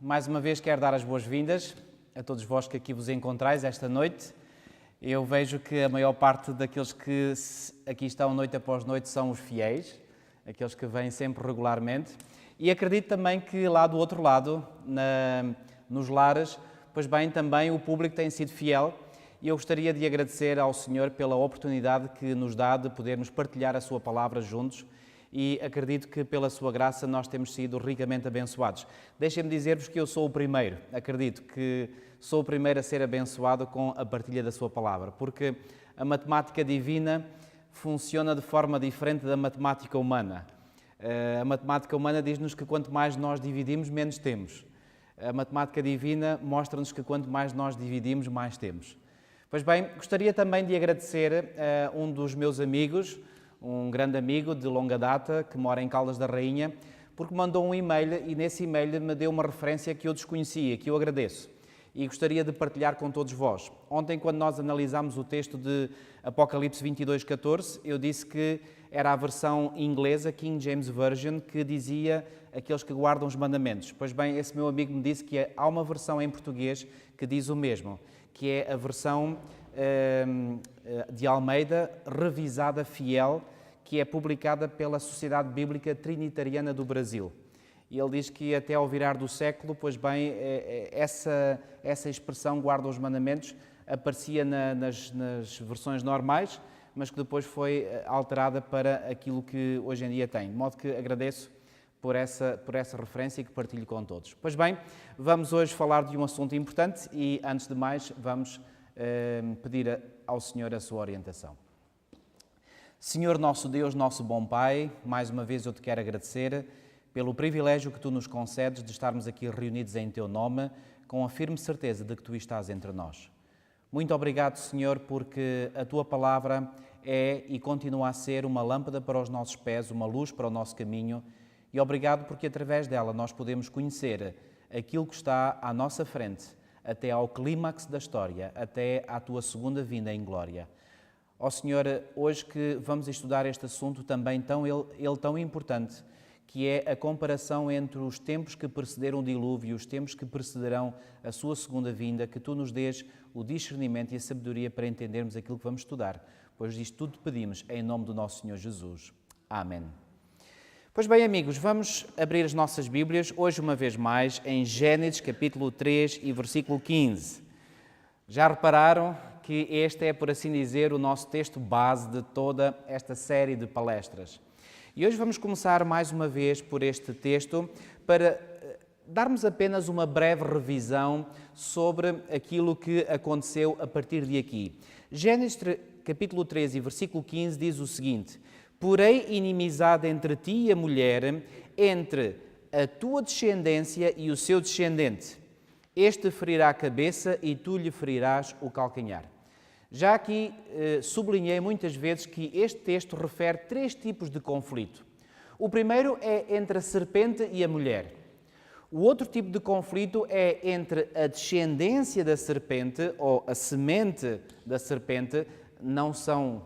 Mais uma vez quero dar as boas-vindas a todos vós que aqui vos encontrais esta noite. Eu vejo que a maior parte daqueles que aqui estão noite após noite são os fiéis, aqueles que vêm sempre regularmente. E acredito também que lá do outro lado, nos lares, pois bem, também o público tem sido fiel. E eu gostaria de agradecer ao Senhor pela oportunidade que nos dá de podermos partilhar a sua palavra juntos. E acredito que pela sua graça nós temos sido ricamente abençoados. Deixem-me dizer-vos que eu sou o primeiro, acredito que sou o primeiro a ser abençoado com a partilha da sua palavra, porque a matemática divina funciona de forma diferente da matemática humana. A matemática humana diz-nos que quanto mais nós dividimos, menos temos. A matemática divina mostra-nos que quanto mais nós dividimos, mais temos. Pois bem, gostaria também de agradecer a um dos meus amigos, um grande amigo de longa data, que mora em Caldas da Rainha, porque mandou um e-mail e nesse e-mail me deu uma referência que eu desconhecia, que eu agradeço. E gostaria de partilhar com todos vós. Ontem, quando nós analisámos o texto de Apocalipse 22:14, eu disse que era a versão inglesa, King James Version, que dizia aqueles que guardam os mandamentos. Pois bem, esse meu amigo me disse que há uma versão em português que diz o mesmo, que é a versão de Almeida, revisada fiel, que é publicada pela Sociedade Bíblica Trinitariana do Brasil. E ele diz que até ao virar do século, pois bem, essa expressão guarda os mandamentos aparecia nas versões normais, mas que depois foi alterada para aquilo que hoje em dia tem. De modo que agradeço por essa referência e que partilho com todos. Pois bem, vamos hoje falar de um assunto importante e, antes de mais, vamos pedir ao Senhor a sua orientação. Senhor nosso Deus, nosso bom Pai, mais uma vez eu te quero agradecer pelo privilégio que tu nos concedes de estarmos aqui reunidos em teu nome, com a firme certeza de que tu estás entre nós. Muito obrigado, Senhor, porque a tua palavra é e continua a ser uma lâmpada para os nossos pés, uma luz para o nosso caminho, e obrigado porque através dela nós podemos conhecer aquilo que está à nossa frente, até ao clímax da história, até à tua segunda vinda em glória. Ó Senhor, hoje que vamos estudar este assunto também tão importante, que é a comparação entre os tempos que precederam o dilúvio e os tempos que precederão a sua segunda vinda, que tu nos dês o discernimento e a sabedoria para entendermos aquilo que vamos estudar, pois isto tudo pedimos em nome do nosso Senhor Jesus. Amém. Pois bem, amigos, vamos abrir as nossas Bíblias, hoje uma vez mais, em Gênesis capítulo 3 e versículo 15. Já repararam que este é, por assim dizer, o nosso texto base de toda esta série de palestras. E hoje vamos começar mais uma vez por este texto para darmos apenas uma breve revisão sobre aquilo que aconteceu a partir de aqui. Gênesis capítulo 13 e versículo 15 diz o seguinte: Porém inimizade entre ti e a mulher, entre a tua descendência e o seu descendente. Este ferirá a cabeça e tu lhe ferirás o calcanhar. Já aqui sublinhei muitas vezes que este texto refere três tipos de conflito. O primeiro é entre a serpente e a mulher. O outro tipo de conflito é entre a descendência da serpente ou a semente da serpente. Não são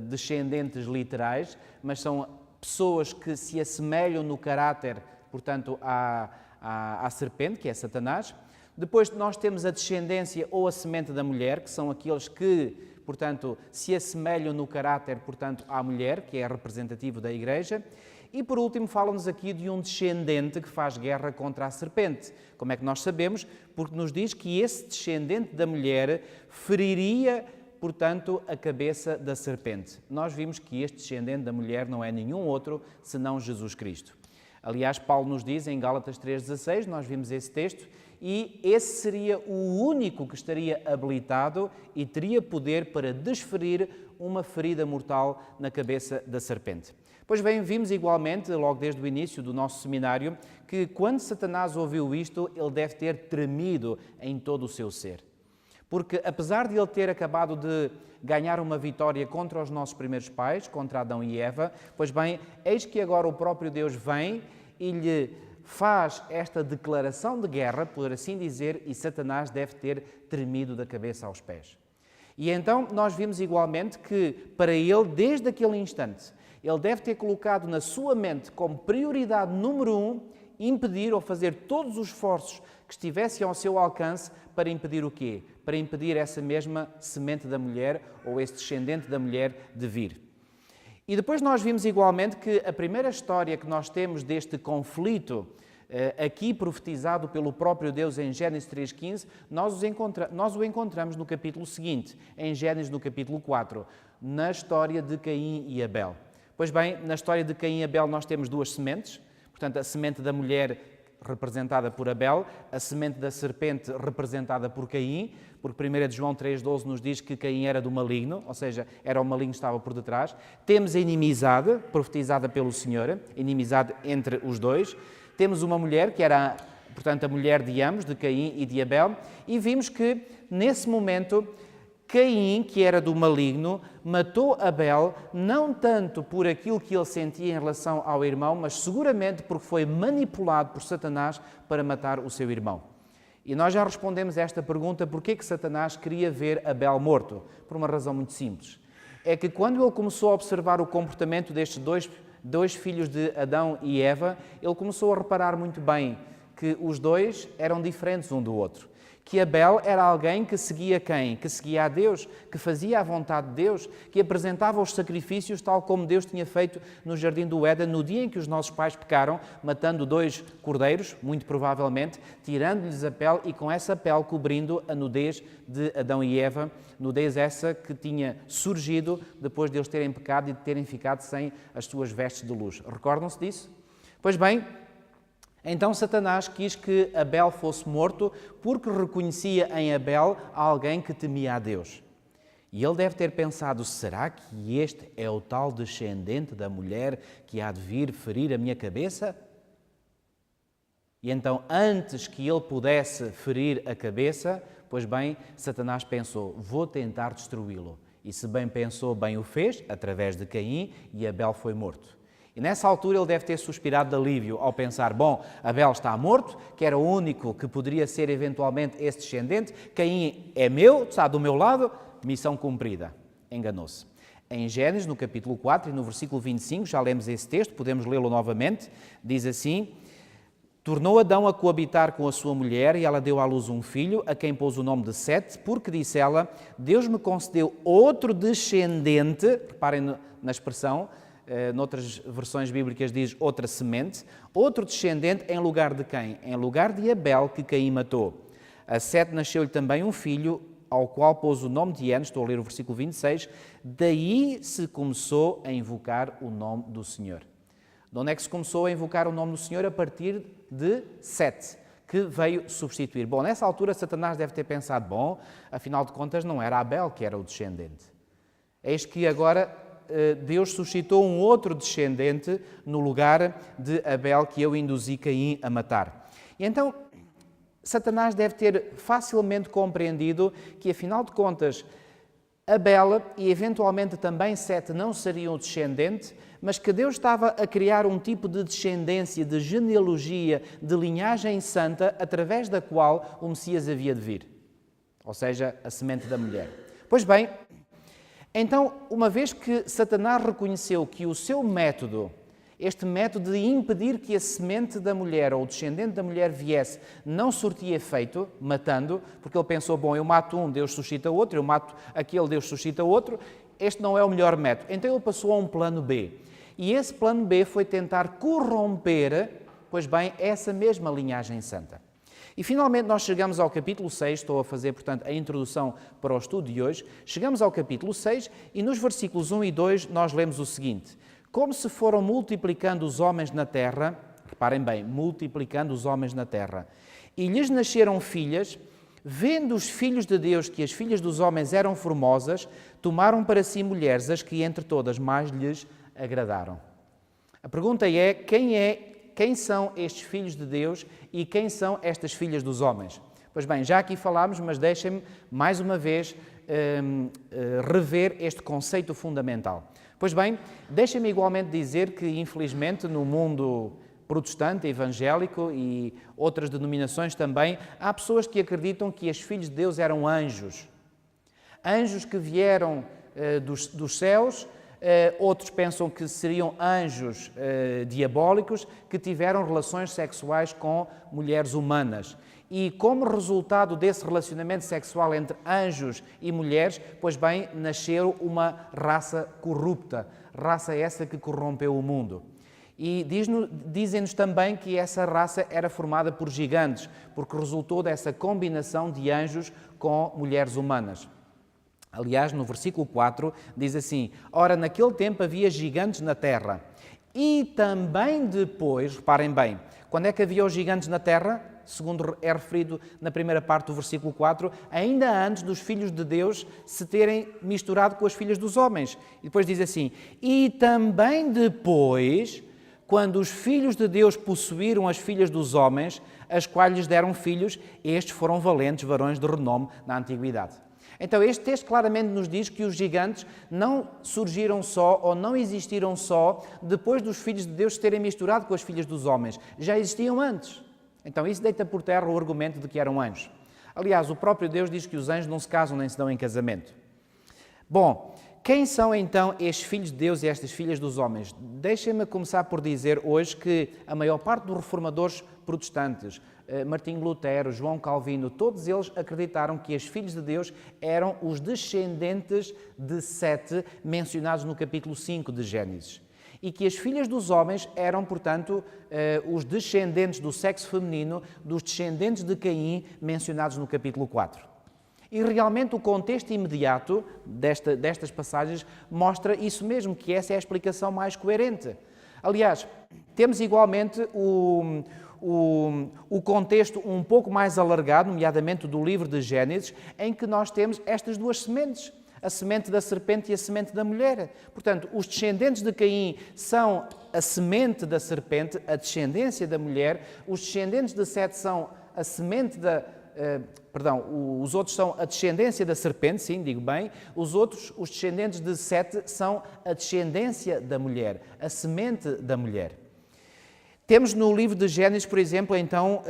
descendentes literais, mas são pessoas que se assemelham no caráter, portanto, à serpente, que é Satanás. Depois nós temos a descendência ou a semente da mulher, que são aqueles que, portanto, se assemelham no caráter, portanto, à mulher, que é representativo da Igreja. E por último fala-nos aqui de um descendente que faz guerra contra a serpente. Como é que nós sabemos? Porque nos diz que esse descendente da mulher feriria, portanto, a cabeça da serpente. Nós vimos que este descendente da mulher não é nenhum outro senão Jesus Cristo. Aliás, Paulo nos diz em Gálatas 3,16, nós vimos esse texto, e esse seria o único que estaria habilitado e teria poder para desferir uma ferida mortal na cabeça da serpente. Pois bem, vimos igualmente, logo desde o início do nosso seminário, que quando Satanás ouviu isto, ele deve ter tremido em todo o seu ser. Porque apesar de ele ter acabado de ganhar uma vitória contra os nossos primeiros pais, contra Adão e Eva, pois bem, eis que agora o próprio Deus vem e lhe faz esta declaração de guerra, por assim dizer, e Satanás deve ter tremido da cabeça aos pés. E então nós vimos igualmente que para ele, desde aquele instante, ele deve ter colocado na sua mente como prioridade número 1 impedir ou fazer todos os esforços que estivessem ao seu alcance para impedir o quê? Para impedir essa mesma semente da mulher ou esse descendente da mulher de vir. E depois nós vimos igualmente que a primeira história que nós temos deste conflito, aqui profetizado pelo próprio Deus em Gênesis 3,15, nós o encontramos no capítulo seguinte, em Gênesis no capítulo 4, na história de Caim e Abel. Pois bem, na história de Caim e Abel nós temos duas sementes, portanto a semente da mulher representada por Abel, a semente da serpente representada por Caim, porque 1 João 3,12 nos diz que Caim era do maligno, ou seja, era o maligno que estava por detrás. Temos a inimizade, profetizada pelo Senhor, inimizade entre os dois. Temos uma mulher, que era, portanto, a mulher de ambos, de Caim e de Abel, e vimos que, nesse momento, Caim, que era do maligno, matou Abel, não tanto por aquilo que ele sentia em relação ao irmão, mas seguramente porque foi manipulado por Satanás para matar o seu irmão. E nós já respondemos a esta pergunta, porquê que Satanás queria ver Abel morto? Por uma razão muito simples. É que quando ele começou a observar o comportamento destes dois filhos de Adão e Eva, ele começou a reparar muito bem que os dois eram diferentes um do outro. Que Abel era alguém que seguia quem? Que seguia a Deus, que fazia a vontade de Deus, que apresentava os sacrifícios tal como Deus tinha feito no Jardim do Éden, no dia em que os nossos pais pecaram, matando 2 cordeiros, muito provavelmente, tirando-lhes a pele e com essa pele cobrindo a nudez de Adão e Eva, nudez essa que tinha surgido depois de eles terem pecado e de terem ficado sem as suas vestes de luz. Recordam-se disso? Pois bem, então Satanás quis que Abel fosse morto porque reconhecia em Abel alguém que temia a Deus. E ele deve ter pensado, será que este é o tal descendente da mulher que há de vir ferir a minha cabeça? E então, antes que ele pudesse ferir a cabeça, pois bem, Satanás pensou, vou tentar destruí-lo. E se bem pensou, bem o fez, através de Caim, e Abel foi morto. E nessa altura ele deve ter suspirado de alívio ao pensar, bom, Abel está morto, que era o único que poderia ser eventualmente esse descendente, Caim é meu, está do meu lado, missão cumprida. Enganou-se. Em Gênesis, no capítulo 4 e no versículo 25, já lemos esse texto, podemos lê-lo novamente, diz assim, tornou Adão a coabitar com a sua mulher e ela deu à luz um filho, a quem pôs o nome de Sete, porque disse ela, Deus me concedeu outro descendente, reparem na expressão, noutras versões bíblicas diz outra semente, outro descendente em lugar de quem? Em lugar de Abel, que Caim matou. A Sete nasceu-lhe também um filho, ao qual pôs o nome de Enos, estou a ler o versículo 26, daí se começou a invocar o nome do Senhor. De onde é que se começou a invocar o nome do Senhor? A partir de Sete, que veio substituir. Bom, nessa altura Satanás deve ter pensado, bom, afinal de contas não era Abel que era o descendente. Eis que agora Deus suscitou um outro descendente no lugar de Abel que eu induzi Caim a matar. E então, Satanás deve ter facilmente compreendido que, afinal de contas, Abel e eventualmente também Sete não seriam o descendente, mas que Deus estava a criar um tipo de descendência, de genealogia, de linhagem santa, através da qual o Messias havia de vir. Ou seja, a semente da mulher. Pois bem, então, uma vez que Satanás reconheceu que o seu método, este método de impedir que a semente da mulher ou o descendente da mulher viesse, não surtia efeito, matando, porque ele pensou, bom, eu mato um, Deus suscita outro, eu mato aquele, Deus suscita outro, este não é o melhor método. Então ele passou a um plano B. E esse plano B foi tentar corromper, pois bem, essa mesma linhagem santa. E finalmente nós chegamos ao capítulo 6, estou a fazer, portanto, a introdução para o estudo de hoje. Chegamos ao capítulo 6 e nos versículos 1 e 2 nós lemos o seguinte. Como se foram multiplicando os homens na terra, reparem bem, multiplicando os homens na terra, e lhes nasceram filhas, vendo os filhos de Deus que as filhas dos homens eram formosas, tomaram para si mulheres, as que entre todas mais lhes agradaram. A pergunta é, quem são estes filhos de Deus e quem são estas filhas dos homens? Pois bem, já aqui falámos, mas deixem-me mais uma vez rever este conceito fundamental. Pois bem, deixem-me igualmente dizer que, infelizmente, no mundo protestante, evangélico e outras denominações também, há pessoas que acreditam que as filhas de Deus eram anjos. Anjos que vieram dos céus, Outros pensam que seriam anjos diabólicos que tiveram relações sexuais com mulheres humanas. E como resultado desse relacionamento sexual entre anjos e mulheres, pois bem, nasceu uma raça corrupta, raça essa que corrompeu o mundo. E dizem-nos também que essa raça era formada por gigantes, porque resultou dessa combinação de anjos com mulheres humanas. Aliás, no versículo 4 diz assim: ora, naquele tempo havia gigantes na terra. E também depois, reparem bem, quando é que havia os gigantes na terra? Segundo é referido na primeira parte do versículo 4, ainda antes dos filhos de Deus se terem misturado com as filhas dos homens. E depois diz assim: e também depois, quando os filhos de Deus possuíram as filhas dos homens, as quais lhes deram filhos, estes foram valentes varões de renome na antiguidade. Então, este texto claramente nos diz que os gigantes não surgiram só ou não existiram só depois dos filhos de Deus se terem misturado com as filhas dos homens. Já existiam antes. Então, isso deita por terra o argumento de que eram anjos. Aliás, o próprio Deus diz que os anjos não se casam nem se dão em casamento. Bom, quem são então estes filhos de Deus e estas filhas dos homens? Deixem-me começar por dizer hoje que a maior parte dos reformadores protestantes, Martinho Lutero, João Calvino, todos eles acreditaram que as filhas de Deus eram os descendentes de Sete mencionados no capítulo 5 de Gênesis. E que as filhas dos homens eram, portanto, os descendentes do sexo feminino, dos descendentes de Caim mencionados no capítulo 4. E realmente o contexto imediato destas passagens mostra isso mesmo, que essa é a explicação mais coerente. Aliás, temos igualmente o contexto um pouco mais alargado, nomeadamente do livro de Gênesis, em que nós temos estas duas sementes, a semente da serpente e a semente da mulher. Portanto, os descendentes de Caim são a semente da serpente, a descendência da mulher, os descendentes de Sete são a semente os outros são a descendência da serpente, sim, digo bem. Os descendentes de Sete, são a descendência da mulher, a semente da mulher. Temos no livro de Gênesis, por exemplo, então,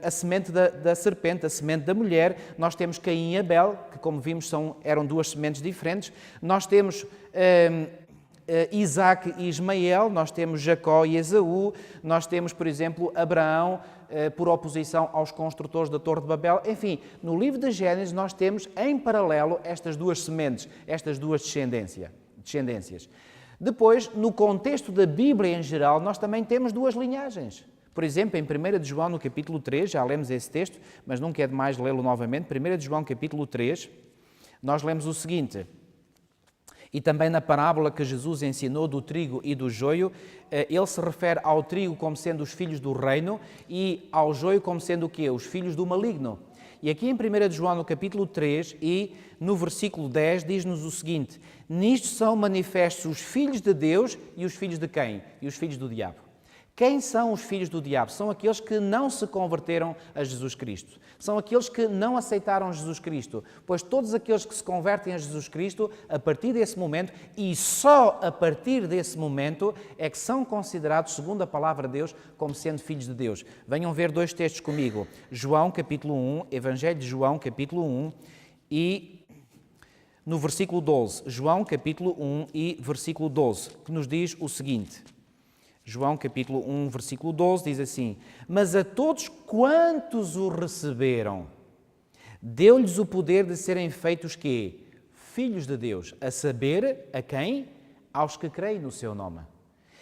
a semente da serpente, a semente da mulher. Nós temos Caim e Abel, que, como vimos, eram duas sementes diferentes. Nós temos Isaac e Ismael, nós temos Jacó e Esaú, nós temos, por exemplo, Abraão, por oposição aos construtores da Torre de Babel. Enfim, no livro de Gênesis nós temos em paralelo estas duas sementes, estas duas descendências. Depois, no contexto da Bíblia em geral, nós também temos duas linhagens. Por exemplo, em 1 de João, no capítulo 3, já lemos esse texto, mas nunca é demais lê-lo novamente. 1 de João, capítulo 3, nós lemos o seguinte: e também na parábola que Jesus ensinou do trigo e do joio, ele se refere ao trigo como sendo os filhos do reino e ao joio como sendo o quê? Os filhos do maligno. E aqui em 1 de João, no capítulo 3 e no versículo 10, diz-nos o seguinte: nisto são manifestos os filhos de Deus e os filhos de quem? E os filhos do diabo. Quem são os filhos do diabo? São aqueles que não se converteram a Jesus Cristo. São aqueles que não aceitaram Jesus Cristo. Pois todos aqueles que se convertem a Jesus Cristo, a partir desse momento, e só a partir desse momento, é que são considerados, segundo a palavra de Deus, como sendo filhos de Deus. Venham ver dois textos comigo. João, capítulo 1, Evangelho de João, capítulo 1, e no versículo 12. João, capítulo 1 e versículo 12, que nos diz o seguinte. João capítulo 1, versículo 12, diz assim: mas a todos quantos o receberam, deu-lhes o poder de serem feitos quê? Filhos de Deus, a saber, a quem? Aos que creem no seu nome.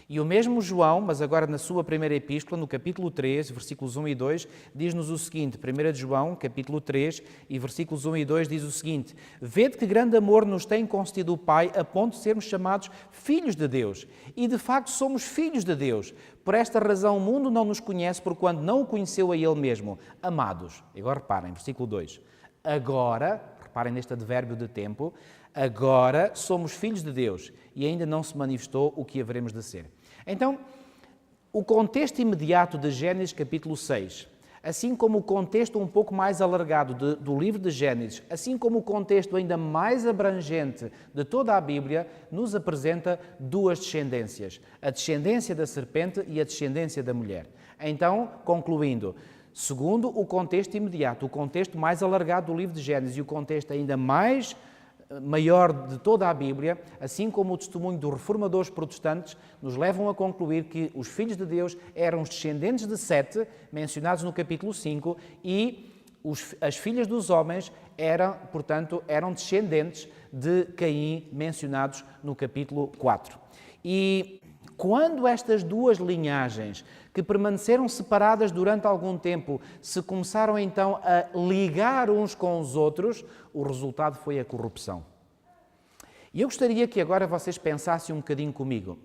E o mesmo João, mas agora na sua primeira epístola, no capítulo 3, versículos 1 e 2, diz-nos o seguinte, 1 de João, capítulo 3, e versículos 1 e 2, diz o seguinte: vede que grande amor nos tem concedido o Pai, a ponto de sermos chamados filhos de Deus. E de facto somos filhos de Deus. Por esta razão o mundo não nos conhece, porquanto não o conheceu a Ele mesmo. Amados, agora reparem, versículo 2, agora, reparem neste advérbio de tempo, agora somos filhos de Deus e ainda não se manifestou o que haveremos de ser. Então, o contexto imediato de Gênesis capítulo 6, assim como o contexto um pouco mais alargado do livro de Gênesis, assim como o contexto ainda mais abrangente de toda a Bíblia, nos apresenta duas descendências, a descendência da serpente e a descendência da mulher. Então, concluindo, segundo o contexto imediato, o contexto mais alargado do livro de Gênesis e o contexto ainda mais maior de toda a Bíblia, assim como o testemunho dos reformadores protestantes, nos levam a concluir que os filhos de Deus eram os descendentes de Sete, mencionados no capítulo 5, e as filhas dos homens eram descendentes de Caim, mencionados no capítulo 4. E quando estas duas linhagens, que permaneceram separadas durante algum tempo, se começaram então a ligar uns com os outros, o resultado foi a corrupção. E eu gostaria que agora vocês pensassem um bocadinho comigo.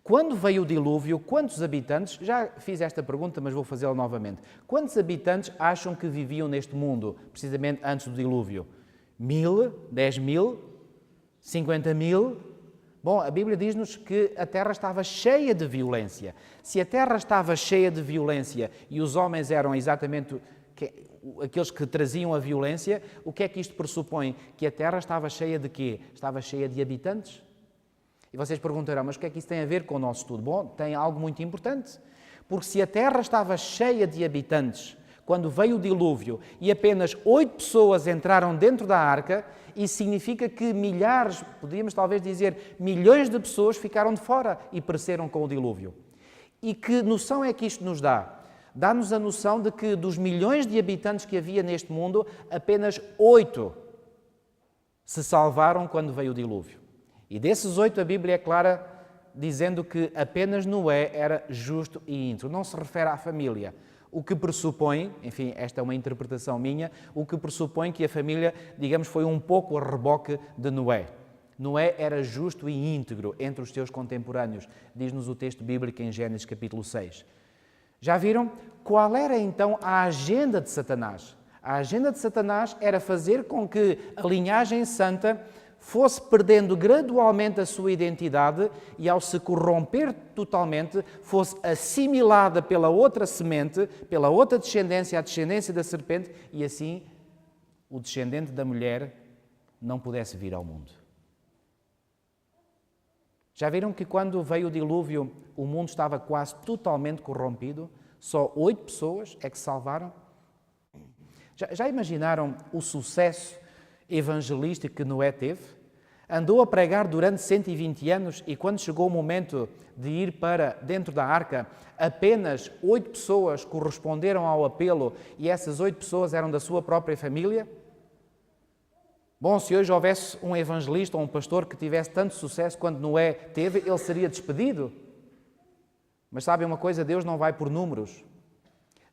Quando veio o dilúvio, quantos habitantes, já fiz esta pergunta, mas vou fazê-la novamente, quantos habitantes acham que viviam neste mundo, precisamente antes do dilúvio? 1000? 10.000? 50.000? Bom, a Bíblia diz-nos que a terra estava cheia de violência. Se a terra estava cheia de violência e os homens eram exatamente aqueles que traziam a violência, o que é que isto pressupõe? Que a terra estava cheia de quê? Estava cheia de habitantes. E vocês perguntarão, mas o que é que isso tem a ver com o nosso estudo? Bom, tem algo muito importante. Porque se a terra estava cheia de habitantes, quando veio o dilúvio e apenas 8 pessoas entraram dentro da arca, isso significa que milhares, podíamos talvez dizer milhões de pessoas ficaram de fora e pereceram com o dilúvio. E que noção é que isto nos dá? Dá-nos a noção de que dos milhões de habitantes que havia neste mundo, apenas 8 se salvaram quando veio o dilúvio. E desses 8 a Bíblia é clara dizendo que apenas Noé era justo e íntegro. Não se refere à família. O que pressupõe, enfim, esta é uma interpretação minha, o que pressupõe que a família, digamos, foi um pouco a reboque de Noé. Noé era justo e íntegro entre os seus contemporâneos, diz-nos o texto bíblico em Gênesis capítulo 6. Já viram? Qual era então a agenda de Satanás? A agenda de Satanás era fazer com que a linhagem santa fosse perdendo gradualmente a sua identidade e, ao se corromper totalmente, fosse assimilada pela outra semente, pela outra descendência, a descendência da serpente, e assim o descendente da mulher não pudesse vir ao mundo. Já viram que quando veio o dilúvio, o mundo estava quase totalmente corrompido? Só 8 pessoas é que se salvaram? Já imaginaram o sucesso evangelístico que Noé teve? Andou a pregar durante 120 anos e quando chegou o momento de ir para dentro da arca, apenas 8 pessoas corresponderam ao apelo e essas 8 pessoas eram da sua própria família? Bom, se hoje houvesse um evangelista ou um pastor que tivesse tanto sucesso quanto Noé teve, ele seria despedido. Mas sabem uma coisa? Deus não vai por números.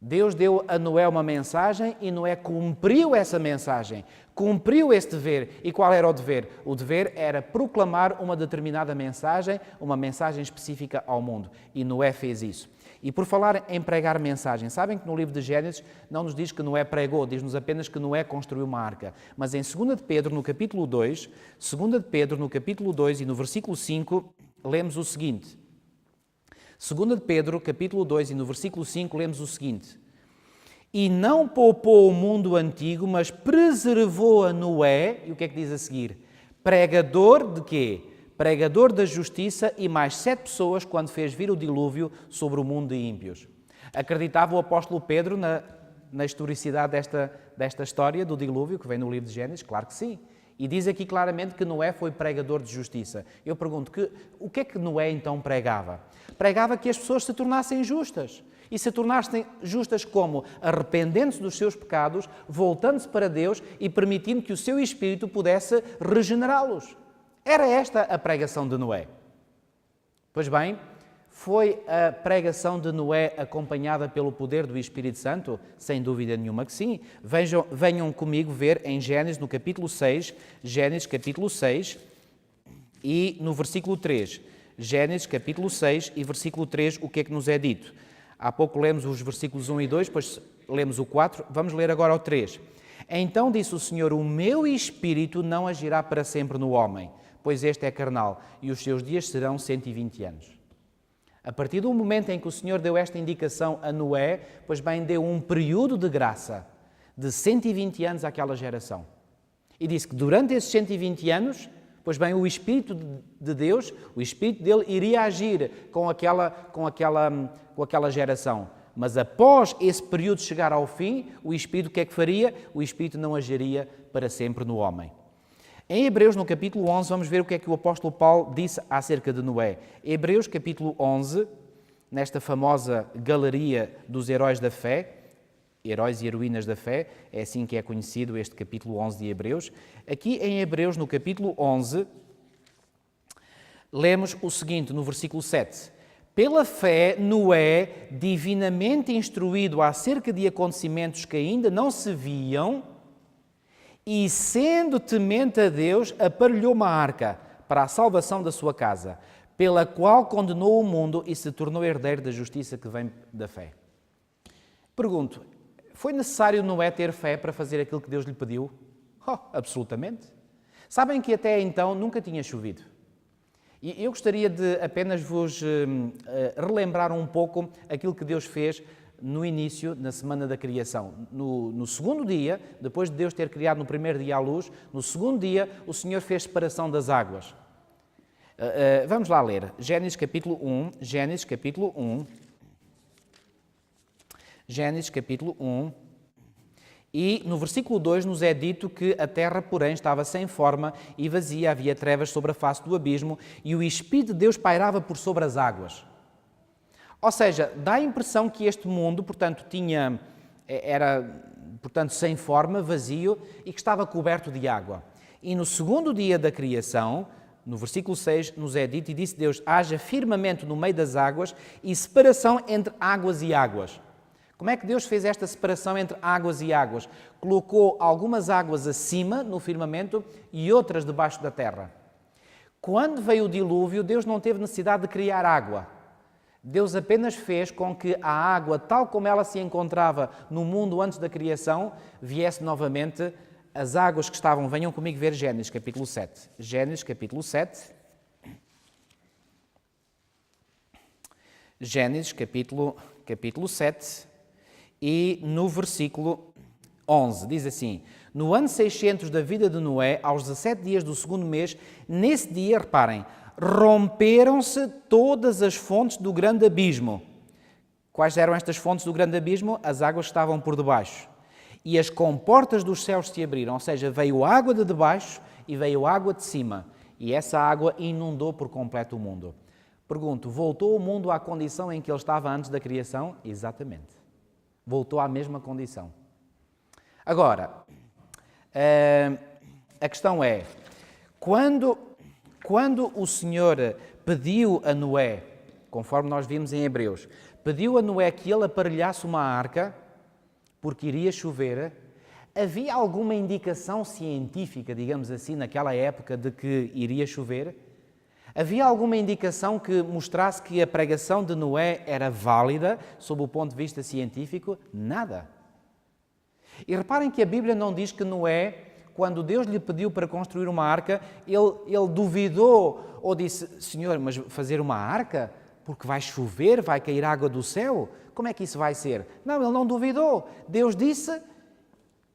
Deus deu a Noé uma mensagem e Noé cumpriu essa mensagem, cumpriu esse dever. E qual era o dever? O dever era proclamar uma determinada mensagem, uma mensagem específica ao mundo. E Noé fez isso. E por falar em pregar mensagem, sabem que no livro de Gênesis não nos diz que Noé pregou, diz-nos apenas que Noé construiu uma arca. Mas em 2 de Pedro, no capítulo 2, 2 de Pedro, no capítulo 2 e no versículo 5, lemos o seguinte. 2 de Pedro, capítulo 2 e no versículo 5, lemos o seguinte. E não poupou o mundo antigo, mas preservou a Noé, e o que é que diz a seguir? Pregador de quê? Pregador da justiça e mais 7 pessoas quando fez vir o dilúvio sobre o mundo de ímpios. Acreditava o apóstolo Pedro na historicidade desta história do dilúvio, que vem no livro de Gênesis? Claro que sim. E diz aqui claramente que Noé foi pregador de justiça. Eu pergunto, o que é que Noé então pregava? Pregava que as pessoas se tornassem justas. E se tornassem justas como? Arrependendo-se dos seus pecados, voltando-se para Deus e permitindo que o seu Espírito pudesse regenerá-los. Era esta a pregação de Noé. Pois bem, foi a pregação de Noé acompanhada pelo poder do Espírito Santo? Sem dúvida nenhuma que sim. Venham comigo ver em Gênesis, no capítulo 6, Gênesis capítulo 6 e no versículo 3. Gênesis capítulo 6 e versículo 3, o que é que nos é dito? Há pouco lemos os versículos 1 e 2, depois lemos o 4, vamos ler agora o 3. Então disse o Senhor, o meu Espírito não agirá para sempre no homem, pois este é carnal, e os seus dias serão 120 anos. A partir do momento em que o Senhor deu esta indicação a Noé, pois bem, deu um período de graça de 120 anos àquela geração. E disse que durante esses 120 anos, pois bem, o Espírito de Deus, o Espírito dele iria agir com aquela geração. Mas após esse período chegar ao fim, o Espírito o que é que faria? O Espírito não agiria para sempre no homem. Em Hebreus, no capítulo 11, vamos ver o que é que o apóstolo Paulo disse acerca de Noé. Hebreus, capítulo 11, nesta famosa galeria dos heróis da fé, heróis e heroínas da fé, é assim que é conhecido este capítulo 11 de Hebreus. Aqui em Hebreus, no capítulo 11, lemos o seguinte, no versículo 7. Pela fé, Noé, divinamente instruído acerca de acontecimentos que ainda não se viam, e sendo temente a Deus, aparelhou uma arca para a salvação da sua casa, pela qual condenou o mundo e se tornou herdeiro da justiça que vem da fé. Pergunto, foi necessário Noé ter fé para fazer aquilo que Deus lhe pediu? Absolutamente. Sabem que até então nunca tinha chovido. E eu gostaria de apenas vos relembrar um pouco aquilo que Deus fez no início, na semana da criação. No segundo dia, depois de Deus ter criado no primeiro dia a luz, no segundo dia o Senhor fez separação das águas. Vamos lá ler. Gênesis capítulo 1. Gênesis capítulo 1. Gênesis capítulo 1. E no versículo 2 nos é dito que a terra, porém, estava sem forma e vazia, havia trevas sobre a face do abismo e o Espírito de Deus pairava por sobre as águas. Ou seja, dá a impressão que este mundo, portanto, era sem forma, vazio e que estava coberto de água. E no segundo dia da criação, no versículo 6, nos é dito, e disse Deus, haja firmamento no meio das águas e separação entre águas e águas. Como é que Deus fez esta separação entre águas e águas? Colocou algumas águas acima, no firmamento, e outras debaixo da terra. Quando veio o dilúvio, Deus não teve necessidade de criar água. Deus apenas fez com que a água, tal como ela se encontrava no mundo antes da criação, viesse novamente as águas que estavam. Venham comigo ver Gênesis capítulo 7. Gênesis capítulo 7. Gênesis capítulo 7 e no versículo 11 diz assim: no ano 600 da vida de Noé, aos 17 dias do segundo mês, nesse dia, reparem, romperam-se todas as fontes do grande abismo. Quais eram estas fontes do grande abismo? As águas que estavam por debaixo. E as comportas dos céus se abriram, ou seja, veio água de debaixo e veio água de cima. E essa água inundou por completo o mundo. Pergunto, voltou o mundo à condição em que ele estava antes da criação? Exatamente. Voltou à mesma condição. Agora, a questão é, quando o Senhor pediu a Noé, conforme nós vimos em Hebreus, pediu a Noé que ele aparelhasse uma arca, porque iria chover, havia alguma indicação científica, digamos assim, naquela época de que iria chover? Havia alguma indicação que mostrasse que a pregação de Noé era válida, sob o ponto de vista científico? Nada. E reparem que a Bíblia não diz que Noé, quando Deus lhe pediu para construir uma arca, ele duvidou ou disse, Senhor, mas fazer uma arca? Porque vai chover, vai cair água do céu? Como é que isso vai ser? Não, ele não duvidou. Deus disse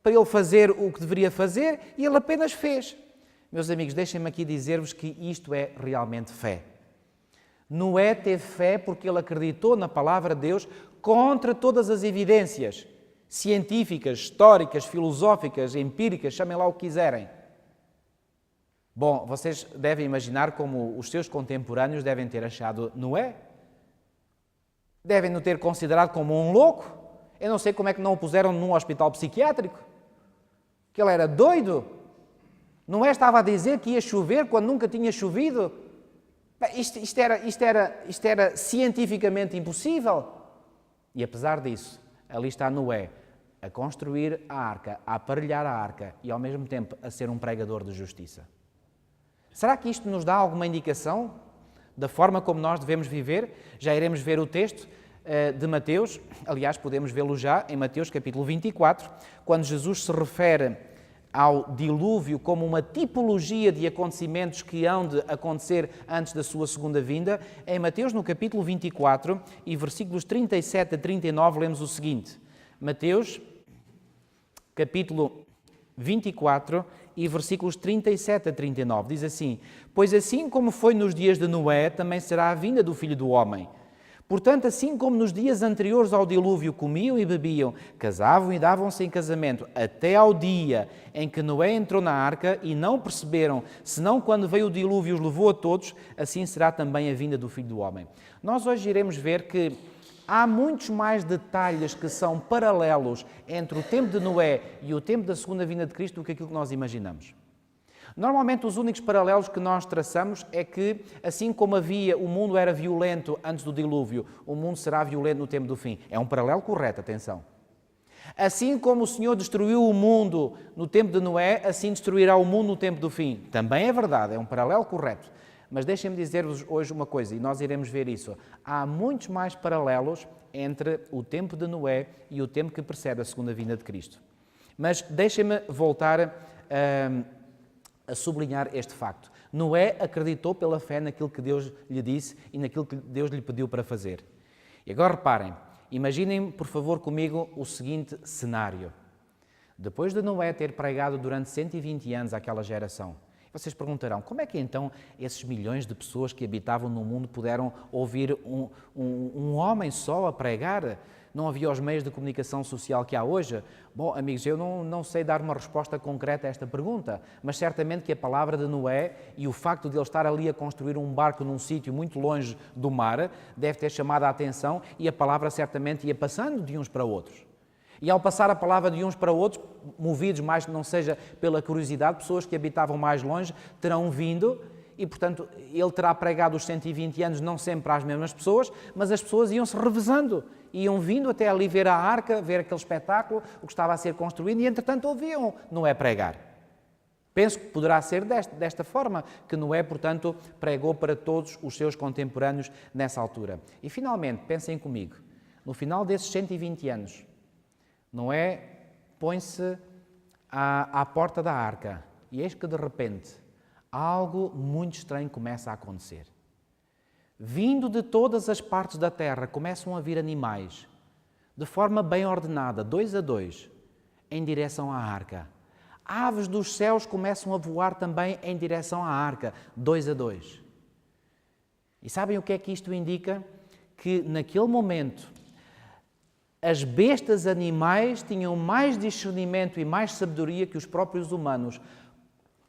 para ele fazer o que deveria fazer e ele apenas fez. Meus amigos, deixem-me aqui dizer-vos que isto é realmente fé. Noé teve fé porque ele acreditou na palavra de Deus contra todas as evidências científicas, históricas, filosóficas, empíricas, chamem lá o que quiserem. Bom, vocês devem imaginar como os seus contemporâneos devem ter achado Noé. Devem-no ter considerado como um louco. Eu não sei como é que não o puseram num hospital psiquiátrico. Que ele era doido. Noé estava a dizer que ia chover quando nunca tinha chovido. Isto era cientificamente impossível. E apesar disso, ali está Noé a construir a arca, a aparelhar a arca e ao mesmo tempo a ser um pregador de justiça. Será que isto nos dá alguma indicação da forma como nós devemos viver? Já iremos ver o texto de Mateus, aliás, podemos vê-lo já em Mateus capítulo 24, quando Jesus se refere ao dilúvio como uma tipologia de acontecimentos que hão de acontecer antes da sua segunda vinda. Em Mateus, no capítulo 24 e versículos 37 a 39, lemos o seguinte. Mateus, capítulo 24 e versículos 37 a 39, diz assim: Pois assim como foi nos dias de Noé, também será a vinda do Filho do Homem. Portanto, assim como nos dias anteriores ao dilúvio comiam e bebiam, casavam e davam-se em casamento, até ao dia em que Noé entrou na arca e não perceberam, senão quando veio o dilúvio os levou a todos, assim será também a vinda do Filho do Homem. Nós hoje iremos ver que há muitos mais detalhes que são paralelos entre o tempo de Noé e o tempo da segunda vinda de Cristo do que aquilo que nós imaginamos. Normalmente, os únicos paralelos que nós traçamos é que, assim como o mundo era violento antes do dilúvio, o mundo será violento no tempo do fim. É um paralelo correto, atenção. Assim como o Senhor destruiu o mundo no tempo de Noé, assim destruirá o mundo no tempo do fim. Também é verdade, é um paralelo correto. Mas deixem-me dizer-vos hoje uma coisa, e nós iremos ver isso. Há muitos mais paralelos entre o tempo de Noé e o tempo que precede a segunda vinda de Cristo. Mas deixem-me voltar a sublinhar este facto. Noé acreditou pela fé naquilo que Deus lhe disse e naquilo que Deus lhe pediu para fazer. E agora reparem, imaginem, por favor, comigo o seguinte cenário. Depois de Noé ter pregado durante 120 anos àquela geração, vocês perguntarão, como é que então esses milhões de pessoas que habitavam no mundo puderam ouvir um homem só a pregar? Não havia os meios de comunicação social que há hoje? Bom, amigos, eu não sei dar uma resposta concreta a esta pergunta, mas certamente que a palavra de Noé e o facto de ele estar ali a construir um barco num sítio muito longe do mar deve ter chamado a atenção e a palavra certamente ia passando de uns para outros. E ao passar a palavra de uns para outros, movidos mais que não seja pela curiosidade, pessoas que habitavam mais longe terão vindo e, portanto, ele terá pregado os 120 anos não sempre às mesmas pessoas, mas as pessoas iam-se revezando, iam vindo até ali ver a arca, ver aquele espetáculo, o que estava a ser construído e, entretanto, ouviam Noé pregar. Penso que poderá ser desta forma que Noé, portanto, pregou para todos os seus contemporâneos nessa altura. E, finalmente, pensem comigo, no final desses 120 anos, Noé põe-se à porta da arca e eis que, de repente, algo muito estranho começa a acontecer. Vindo de todas as partes da terra, começam a vir animais, de forma bem ordenada, 2 a 2, em direção à arca. Aves dos céus começam a voar também em direção à arca, 2 a 2. E sabem o que é que isto indica? Que, naquele momento, as bestas animais tinham mais discernimento e mais sabedoria que os próprios humanos,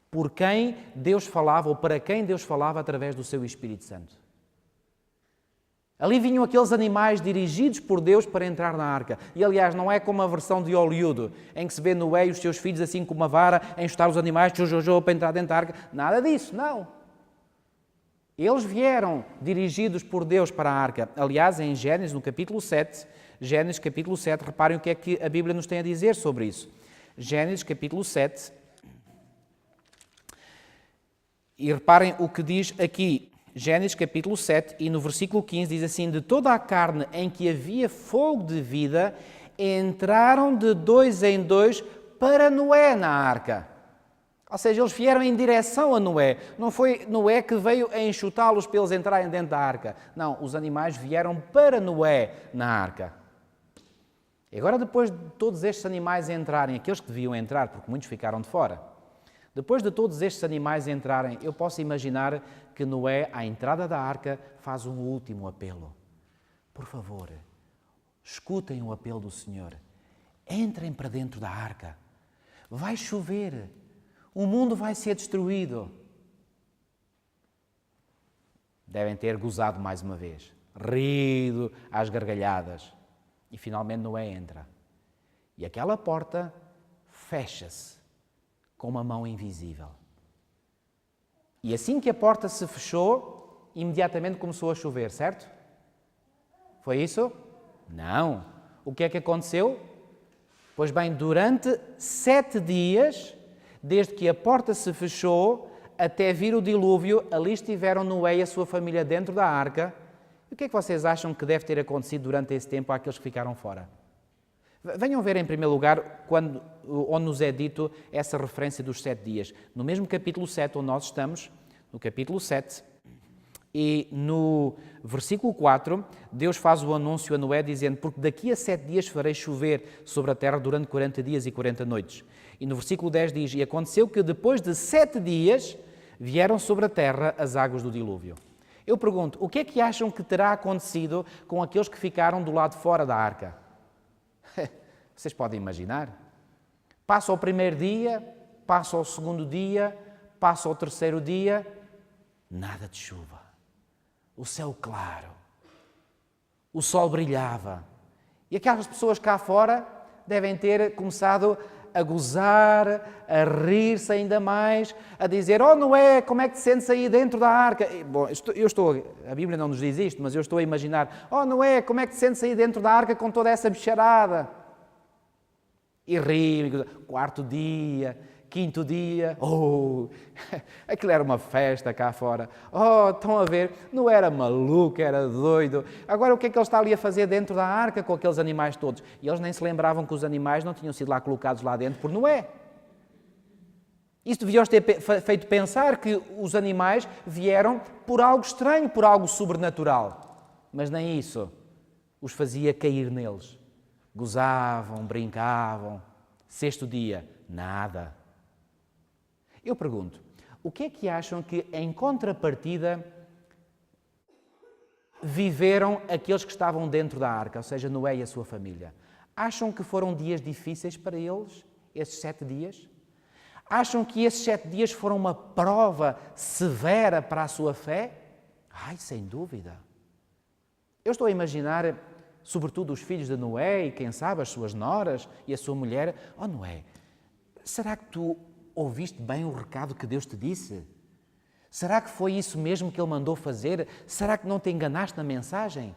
por quem Deus falava ou para quem Deus falava através do seu Espírito Santo. Ali vinham aqueles animais dirigidos por Deus para entrar na arca. E, aliás, não é como a versão de Hollywood, em que se vê Noé e os seus filhos assim com uma vara, a enxutar os animais, para entrar dentro da arca. Nada disso, não. Eles vieram dirigidos por Deus para a arca. Aliás, em Gênesis, no capítulo 7, reparem o que é que a Bíblia nos tem a dizer sobre isso. Gênesis, capítulo 7, e reparem o que diz aqui. Gênesis capítulo 7 e no versículo 15 diz assim: de toda a carne em que havia fogo de vida, entraram de 2 em 2 para Noé na arca. Ou seja, eles vieram em direção a Noé. Não foi Noé que veio a enxutá-los para eles entrarem dentro da arca. Não, os animais vieram para Noé na arca. E agora, depois de todos estes animais entrarem, aqueles que deviam entrar, porque muitos ficaram de fora, depois de todos estes animais entrarem, eu posso imaginar que Noé, à entrada da arca, faz um último apelo. Por favor, escutem o apelo do Senhor. Entrem para dentro da arca. Vai chover. O mundo vai ser destruído. Devem ter gozado mais uma vez, rido às gargalhadas. E finalmente Noé entra. E aquela porta fecha-se com uma mão invisível. E assim que a porta se fechou, imediatamente começou a chover, certo? Foi isso? Não. O que é que aconteceu? Pois bem, durante 7 dias, desde que a porta se fechou até vir o dilúvio, ali estiveram Noé e a sua família dentro da arca. E o que é que vocês acham que deve ter acontecido durante esse tempo àqueles que ficaram fora? Venham ver, em primeiro lugar, onde nos é dito essa referência dos 7 dias. No mesmo capítulo 7, onde nós estamos, no capítulo 7, e no versículo 4, Deus faz o anúncio a Noé, dizendo: porque daqui a 7 dias farei chover sobre a terra durante 40 dias e 40 noites. E no versículo 10 diz: e aconteceu que depois de 7 dias vieram sobre a terra as águas do dilúvio. Eu pergunto, o que é que acham que terá acontecido com aqueles que ficaram do lado de fora da arca? Vocês podem imaginar. Passa o primeiro dia, passa o segundo dia, passa o terceiro dia, nada de chuva. O céu claro. O sol brilhava. E aquelas pessoas cá fora devem ter começado a gozar, a rir-se ainda mais, a dizer: "Oh Noé, como é que te sentes aí dentro da arca?" Bom, a Bíblia não nos diz isto, mas eu estou a imaginar: "Oh Noé, como é que te sentes aí dentro da arca com toda essa bicharada?" E ri, quarto dia, quinto dia, aquilo era uma festa cá fora. Estão a ver, não era maluco, era doido. Agora o que é que ele está ali a fazer dentro da arca com aqueles animais todos? E eles nem se lembravam que os animais não tinham sido lá colocados lá dentro por Noé. Isso devia-os ter feito pensar que os animais vieram por algo estranho, por algo sobrenatural. Mas nem isso os fazia cair neles. Gozavam, brincavam. Sexto dia, nada. Eu pergunto, o que é que acham que, em contrapartida, viveram aqueles que estavam dentro da arca, ou seja, Noé e a sua família? Acham que foram dias difíceis para eles, esses 7 dias? Acham que esses 7 dias foram uma prova severa para a sua fé? Sem dúvida. Eu estou a imaginar, sobretudo os filhos de Noé e, quem sabe, as suas noras e a sua mulher. Oh Noé, será que tu ouviste bem o recado que Deus te disse? Será que foi isso mesmo que Ele mandou fazer? Será que não te enganaste na mensagem?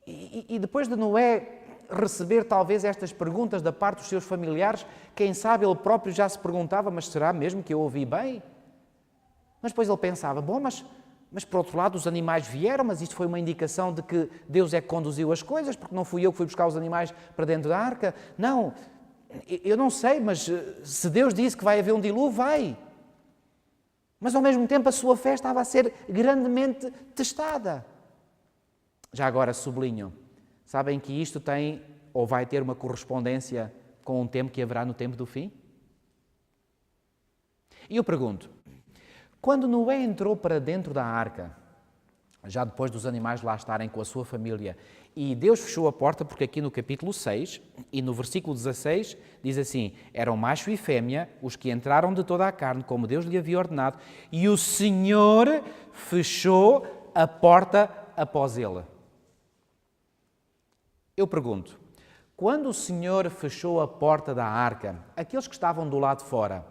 E depois de Noé receber talvez estas perguntas da parte dos seus familiares, quem sabe ele próprio já se perguntava: mas será mesmo que eu ouvi bem? Mas depois ele pensava: bom, mas por outro lado os animais vieram, mas isto foi uma indicação de que Deus é que conduziu as coisas, porque não fui eu que fui buscar os animais para dentro da arca. Não, eu não sei, mas se Deus disse que vai haver um dilúvio, vai. Mas ao mesmo tempo a sua fé estava a ser grandemente testada. Já agora sublinho, sabem que isto tem ou vai ter uma correspondência com um tempo que haverá no tempo do fim? E eu pergunto, quando Noé entrou para dentro da arca, já depois dos animais lá estarem com a sua família, e Deus fechou a porta, porque aqui no capítulo 6 e no versículo 16 diz assim: eram macho e fêmea os que entraram de toda a carne, como Deus lhe havia ordenado, e o Senhor fechou a porta após ele. Eu pergunto, quando o Senhor fechou a porta da arca, aqueles que estavam do lado de fora,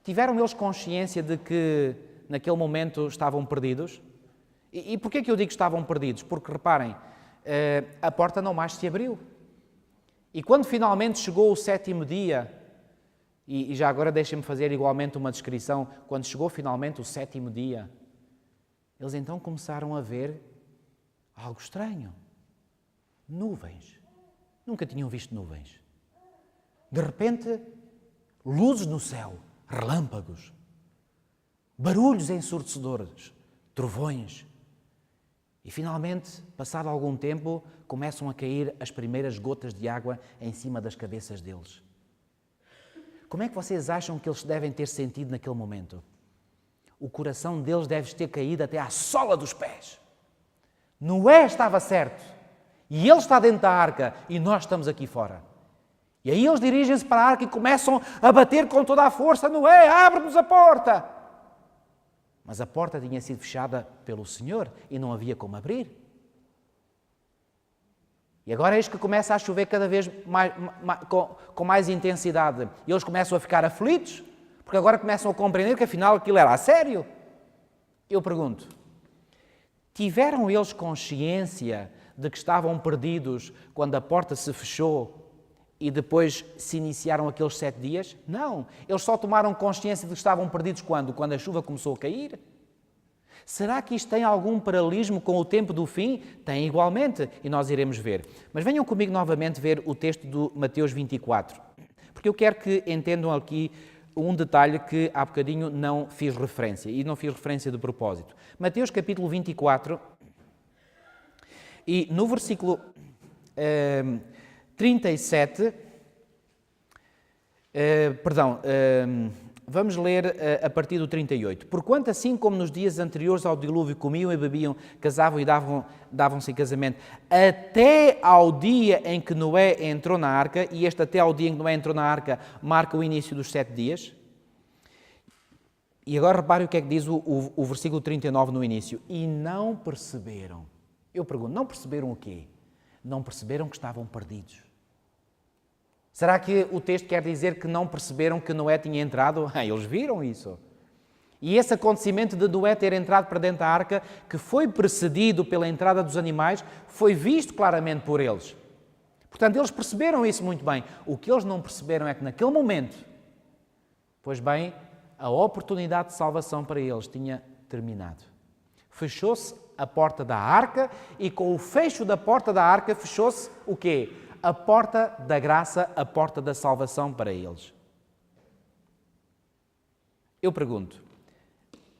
tiveram eles consciência de que naquele momento estavam perdidos? E porquê que eu digo que estavam perdidos? Porque, reparem, a porta não mais se abriu. E quando finalmente chegou o 7º dia, e já agora deixem-me fazer igualmente uma descrição, quando chegou finalmente o 7º dia, eles então começaram a ver algo estranho. Nuvens. Nunca tinham visto nuvens. De repente, luzes no céu, relâmpagos, barulhos ensurdecedores, trovões. E finalmente, passado algum tempo, começam a cair as primeiras gotas de água em cima das cabeças deles. Como é que vocês acham que eles devem ter sentido naquele momento? O coração deles deve ter caído até à sola dos pés. Noé estava certo. E ele está dentro da arca e nós estamos aqui fora. E aí eles dirigem-se para a arca e começam a bater com toda a força: Noé, abre-nos a porta! Mas a porta tinha sido fechada pelo Senhor e não havia como abrir. E agora eis que começa a chover cada vez mais, com mais intensidade. E eles começam a ficar aflitos, porque agora começam a compreender que afinal aquilo era a sério. Eu pergunto, tiveram eles consciência de que estavam perdidos quando a porta se fechou e depois se iniciaram aqueles 7 dias? Não, eles só tomaram consciência de que estavam perdidos quando? Quando a chuva começou a cair? Será que isto tem algum paralelismo com o tempo do fim? Tem igualmente, e nós iremos ver. Mas venham comigo novamente ver o texto do Mateus 24, porque eu quero que entendam aqui um detalhe que há bocadinho não fiz referência, e não fiz referência de propósito. Mateus capítulo 24, e no versículo 37, Vamos ler a partir do 38. Porquanto assim como nos dias anteriores ao dilúvio comiam e bebiam, casavam e davam-se em casamento, até ao dia em que Noé entrou na arca, e este até ao dia em que Noé entrou na arca marca o início dos 7 dias. E agora repare o que é que diz o versículo 39 no início. E não perceberam. Eu pergunto, não perceberam o quê? Não perceberam que estavam perdidos. Será que o texto quer dizer que não perceberam que Noé tinha entrado? Eles viram isso. E esse acontecimento de Noé ter entrado para dentro da arca, que foi precedido pela entrada dos animais, foi visto claramente por eles. Portanto, eles perceberam isso muito bem. O que eles não perceberam é que naquele momento, pois bem, a oportunidade de salvação para eles tinha terminado. Fechou-se a porta da arca e com o fecho da porta da arca fechou-se o quê? A porta da graça, a porta da salvação para eles. Eu pergunto,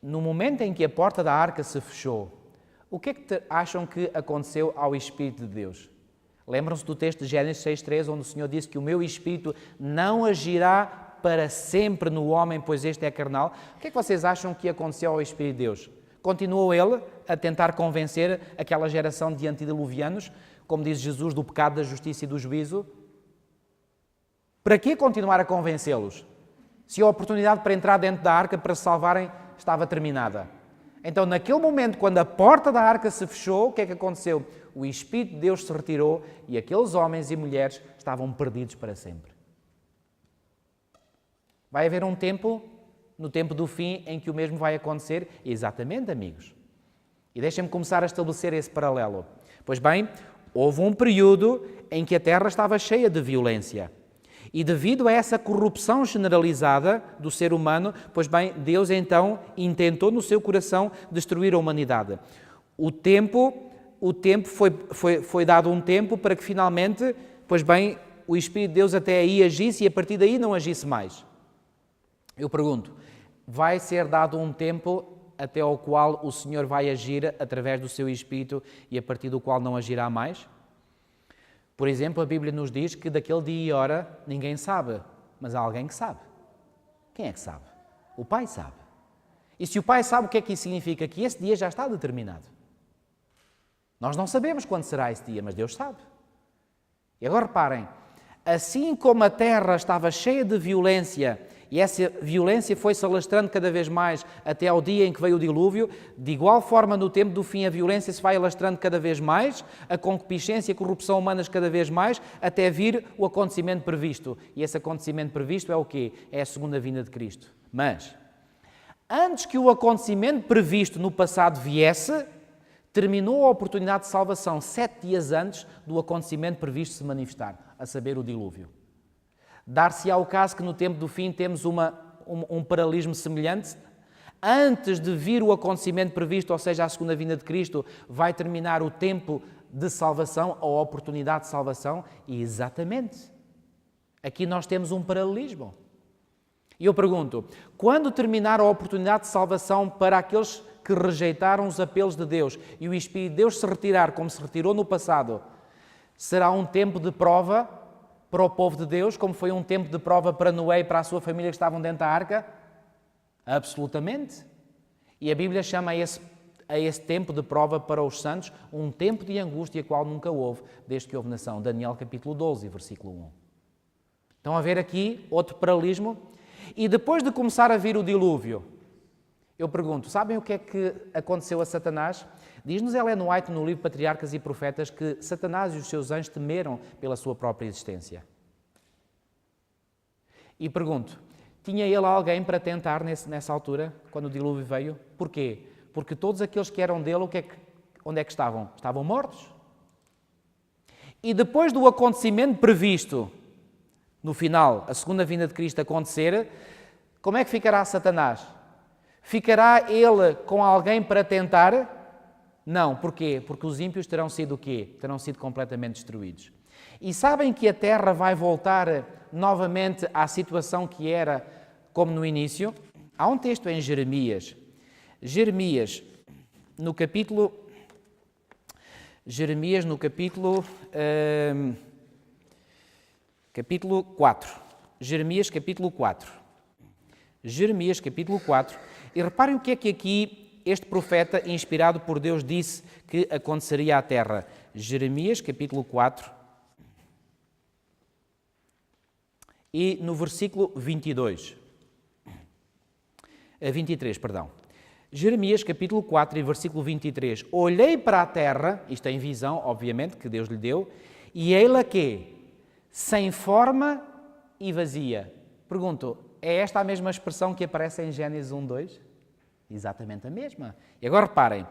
no momento em que a porta da arca se fechou, o que é que acham que aconteceu ao Espírito de Deus? Lembram-se do texto de Gênesis 6,3, onde o Senhor disse que o meu Espírito não agirá para sempre no homem, pois este é carnal. O que é que vocês acham que aconteceu ao Espírito de Deus? Continuou ele a tentar convencer aquela geração de antediluvianos, como diz Jesus, do pecado, da justiça e do juízo? Para que continuar a convencê-los? Se a oportunidade para entrar dentro da arca, para se salvarem, estava terminada. Então, naquele momento, quando a porta da arca se fechou, o que é que aconteceu? O Espírito de Deus se retirou e aqueles homens e mulheres estavam perdidos para sempre. Vai haver um tempo, no tempo do fim, em que o mesmo vai acontecer? Exatamente, amigos. E deixem-me começar a estabelecer esse paralelo. Pois bem, houve um período em que a terra estava cheia de violência. E devido a essa corrupção generalizada do ser humano, pois bem, Deus então intentou no seu coração destruir a humanidade. O tempo foi dado um tempo para que finalmente, pois bem, o Espírito de Deus até aí agisse e a partir daí não agisse mais. Eu pergunto, vai ser dado um tempo até ao qual o Senhor vai agir através do seu Espírito e a partir do qual não agirá mais? Por exemplo, a Bíblia nos diz que daquele dia e hora ninguém sabe, mas há alguém que sabe. Quem é que sabe? O Pai sabe. E se o Pai sabe, o que é que isso significa? Que esse dia já está determinado. Nós não sabemos quando será esse dia, mas Deus sabe. E agora reparem, assim como a terra estava cheia de violência e essa violência foi-se alastrando cada vez mais até ao dia em que veio o dilúvio, de igual forma no tempo do fim a violência se vai alastrando cada vez mais, a concupiscência e a corrupção humanas cada vez mais, até vir o acontecimento previsto. E esse acontecimento previsto é o quê? É a segunda vinda de Cristo. Mas, antes que o acontecimento previsto no passado viesse, terminou a oportunidade de salvação 7 dias antes do acontecimento previsto se manifestar, a saber, o dilúvio. Dar-se-á o caso que no tempo do fim temos um paralelismo semelhante. Antes de vir o acontecimento previsto, ou seja, a segunda vinda de Cristo, vai terminar o tempo de salvação, a oportunidade de salvação, e exatamente, aqui nós temos um paralelismo. E eu pergunto, quando terminar a oportunidade de salvação para aqueles que rejeitaram os apelos de Deus e o Espírito de Deus se retirar, como se retirou no passado, será um tempo de prova para o povo de Deus, como foi um tempo de prova para Noé e para a sua família que estavam dentro da arca? Absolutamente. E a Bíblia chama a esse tempo de prova para os santos um tempo de angústia, qual nunca houve, desde que houve nação. Daniel capítulo 12, versículo 1. Estão a ver aqui outro paralelismo? E depois de começar a vir o dilúvio, eu pergunto, sabem o que é que aconteceu a Satanás? Diz-nos Ellen White no livro Patriarcas e Profetas que Satanás e os seus anjos temeram pela sua própria existência. E pergunto, tinha ele alguém para tentar nessa altura, quando o dilúvio veio? Porquê? Porque todos aqueles que eram dele, onde é que estavam? Estavam mortos. E depois do acontecimento previsto, no final, a segunda vinda de Cristo acontecer, como é que ficará Satanás? Ficará ele com alguém para tentar? Não. Porquê? Porque os ímpios terão sido o quê? Terão sido completamente destruídos. E sabem que a terra vai voltar novamente à situação que era como no início? Há um texto em Jeremias. Jeremias, no capítulo 4. Jeremias, capítulo 4. Jeremias, capítulo 4. E reparem o que é que aqui este profeta, inspirado por Deus, disse que aconteceria à terra. Jeremias, capítulo 4. E no versículo 23, perdão. Jeremias, capítulo 4 e versículo 23. Olhei para a terra, isto é em visão, obviamente, que Deus lhe deu, e ei-la quê? Sem forma e vazia. Pergunto, é esta a mesma expressão que aparece em Gênesis 1:2? Exatamente a mesma. E agora reparem.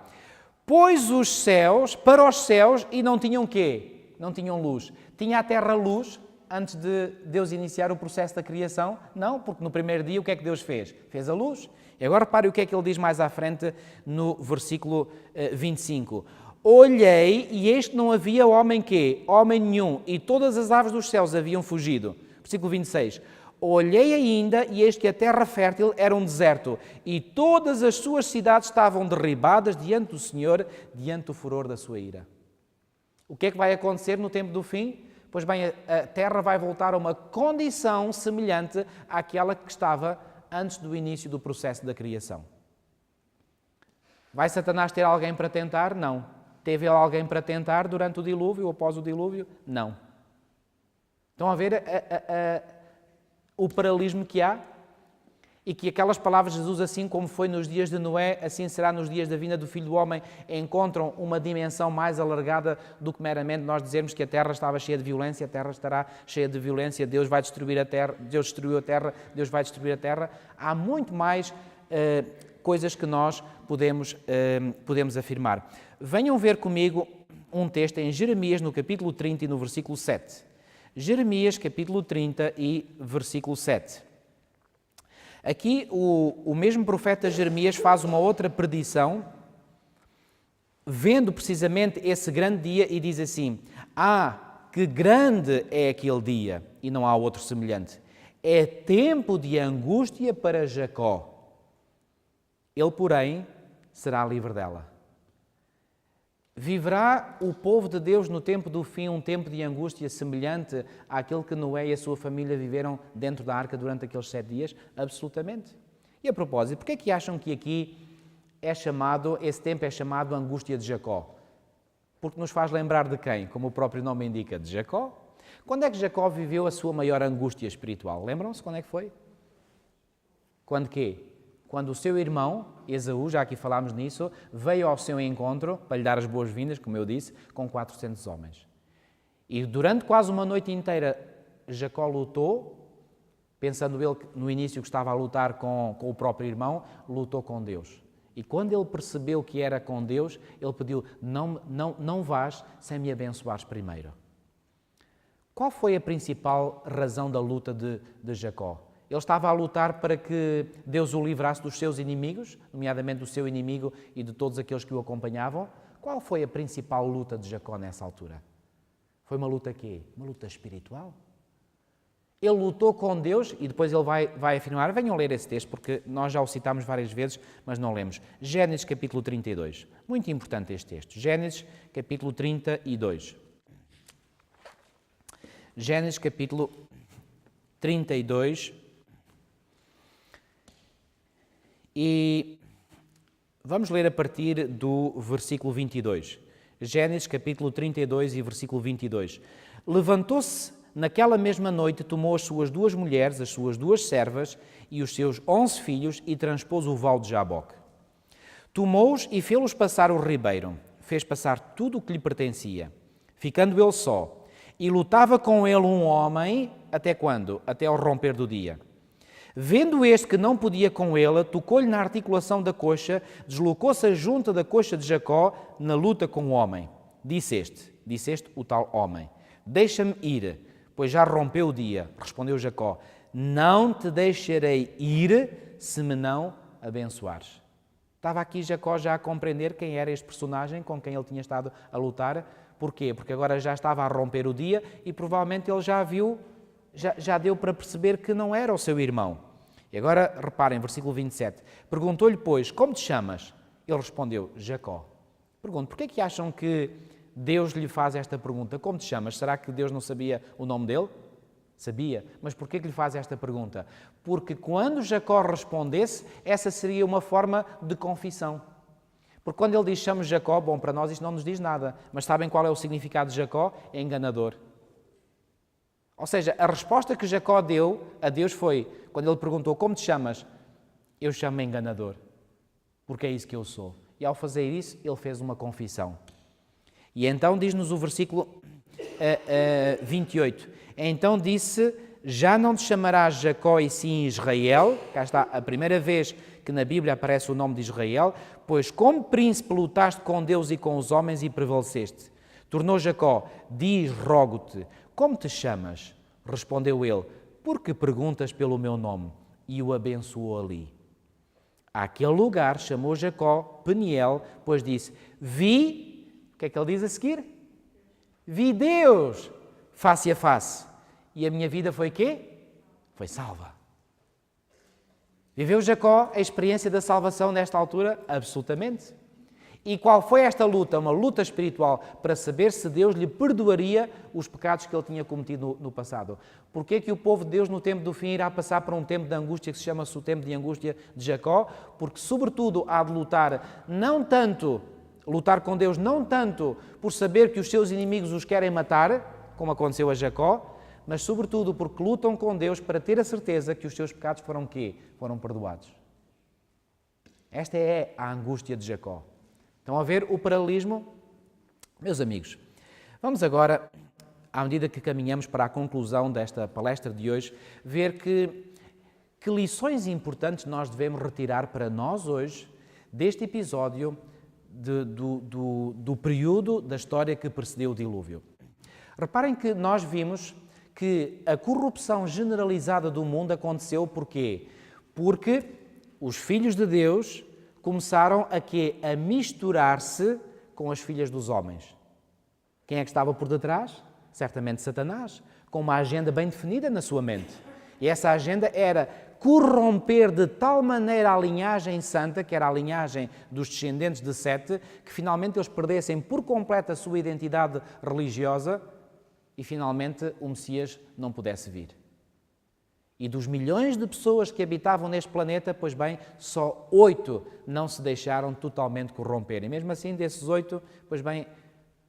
Pôs os céus para os céus e não tinham quê? Não tinham luz. Tinha a terra luz antes de Deus iniciar o processo da criação? Não, porque no primeiro dia o que é que Deus fez? Fez a luz. E agora repare o que é que ele diz mais à frente no versículo 25. Olhei e este não havia homem quê? Homem nenhum, e todas as aves dos céus haviam fugido. Versículo 26. Olhei ainda e eis que a terra fértil era um deserto e todas as suas cidades estavam derribadas diante do Senhor, diante do furor da sua ira. O que é que vai acontecer no tempo do fim? Pois bem, a terra vai voltar a uma condição semelhante àquela que estava antes do início do processo da criação. Vai Satanás ter alguém para tentar? Não. Teve ele alguém para tentar durante o dilúvio ou após o dilúvio? Não. Estão a ver o paralelismo que há? E que aquelas palavras de Jesus, assim como foi nos dias de Noé, assim será nos dias da vinda do Filho do Homem, encontram uma dimensão mais alargada do que meramente nós dizermos que a terra estava cheia de violência, a terra estará cheia de violência, Deus vai destruir a terra, Deus destruiu a terra, Deus vai destruir a terra. Há muito mais coisas que nós podemos afirmar. Venham ver comigo um texto em Jeremias, no capítulo 30 e no versículo 7. Jeremias, capítulo 30 e versículo 7. Aqui o mesmo profeta Jeremias faz uma outra predição, vendo precisamente esse grande dia e diz assim: que grande é aquele dia e não há outro semelhante. É tempo de angústia para Jacó. Ele, porém, será livre dela. Viverá o povo de Deus no tempo do fim um tempo de angústia semelhante àquele que Noé e a sua família viveram dentro da arca durante aqueles 7 dias? Absolutamente. E a propósito, porquê é que acham que aqui esse tempo é chamado angústia de Jacó? Porque nos faz lembrar de quem? Como o próprio nome indica, de Jacó. Quando é que Jacó viveu a sua maior angústia espiritual? Lembram-se quando é que foi? Quando quê? Quando o seu irmão, Esaú, já aqui falámos nisso, veio ao seu encontro para lhe dar as boas-vindas, como eu disse, com 400 homens. E durante quase uma noite inteira, Jacó lutou, pensando ele no início que estava a lutar com o próprio irmão, lutou com Deus. E quando ele percebeu que era com Deus, ele pediu: não vás sem me abençoares primeiro. Qual foi a principal razão da luta de Jacó? Ele estava a lutar para que Deus o livrasse dos seus inimigos, nomeadamente do seu inimigo e de todos aqueles que o acompanhavam. Qual foi a principal luta de Jacó nessa altura? Foi uma luta quê? Uma luta espiritual. Ele lutou com Deus e depois ele vai afirmar, venham ler esse texto porque nós já o citámos várias vezes, mas não lemos. Gênesis capítulo 32. Muito importante este texto. Gênesis capítulo 32. Gênesis capítulo 32. E vamos ler a partir do versículo 22. Gênesis capítulo 32 e versículo 22. Levantou-se naquela mesma noite, tomou as suas 2 mulheres, as suas 2 servas e os seus 11 filhos e transpôs o val de Jaboque. Tomou-os e fê-los passar o ribeiro. Fez passar tudo o que lhe pertencia, ficando ele só. E lutava com ele um homem, até quando? Até ao romper do dia. Vendo este que não podia com ele, tocou-lhe na articulação da coxa, deslocou-se a junta da coxa de Jacó na luta com o homem. Disse este o tal homem: deixa-me ir, pois já rompeu o dia. Respondeu Jacó: não te deixarei ir se me não abençoares. Estava aqui Jacó já a compreender quem era este personagem com quem ele tinha estado a lutar. Porquê? Porque agora já estava a romper o dia e provavelmente ele já viu, já deu para perceber que não era o seu irmão. E agora, reparem, versículo 27. Perguntou-lhe, pois, como te chamas? Ele respondeu, Jacó. Pergunto, porquê é que acham que Deus lhe faz esta pergunta? Como te chamas? Será que Deus não sabia o nome dele? Sabia. Mas porquê que lhe faz esta pergunta? Porque quando Jacó respondesse, essa seria uma forma de confissão. Porque quando ele diz chamo Jacó, bom, para nós isto não nos diz nada, mas sabem qual é o significado de Jacó? É enganador. Ou seja, a resposta que Jacó deu a Deus foi, quando ele perguntou, como te chamas? Eu chamo-me enganador, porque é isso que eu sou. E ao fazer isso, ele fez uma confissão. E então diz-nos o versículo 28. Então disse, já não te chamarás Jacó e sim Israel. Cá está a primeira vez que na Bíblia aparece o nome de Israel. Pois como príncipe lutaste com Deus e com os homens e prevaleceste. Tornou Jacó, diz, rogo-te, como te chamas? Respondeu ele, porque perguntas pelo meu nome? E o abençoou ali. Àquele lugar chamou Jacó Peniel, pois disse, vi, o que é que ele diz a seguir? Vi Deus face a face. E a minha vida foi quê? Foi salva. Viveu Jacó a experiência da salvação nesta altura? Absolutamente. E qual foi esta luta? Uma luta espiritual para saber se Deus lhe perdoaria os pecados que ele tinha cometido no passado. Porquê que o povo de Deus no tempo do fim irá passar por um tempo de angústia que se chama-se o tempo de angústia de Jacó? Porque sobretudo há de lutar lutar com Deus não tanto por saber que os seus inimigos os querem matar, como aconteceu a Jacó, mas sobretudo porque lutam com Deus para ter a certeza que os seus pecados foram quê? Foram perdoados. Esta é a angústia de Jacó. Estão a ver o paralelismo? Meus amigos, vamos agora, à medida que caminhamos para a conclusão desta palestra de hoje, ver que lições importantes nós devemos retirar para nós hoje deste episódio do período da história que precedeu o dilúvio. Reparem que nós vimos que a corrupção generalizada do mundo aconteceu porquê? Porque os filhos de Deus começaram a misturar-se com as filhas dos homens. Quem é que estava por detrás? Certamente Satanás, com uma agenda bem definida na sua mente. E essa agenda era corromper de tal maneira a linhagem santa, que era a linhagem dos descendentes de Sete, que finalmente eles perdessem por completo a sua identidade religiosa e finalmente o Messias não pudesse vir. E dos milhões de pessoas que habitavam neste planeta, pois bem, só 8 não se deixaram totalmente corromper. E mesmo assim, desses 8, pois bem,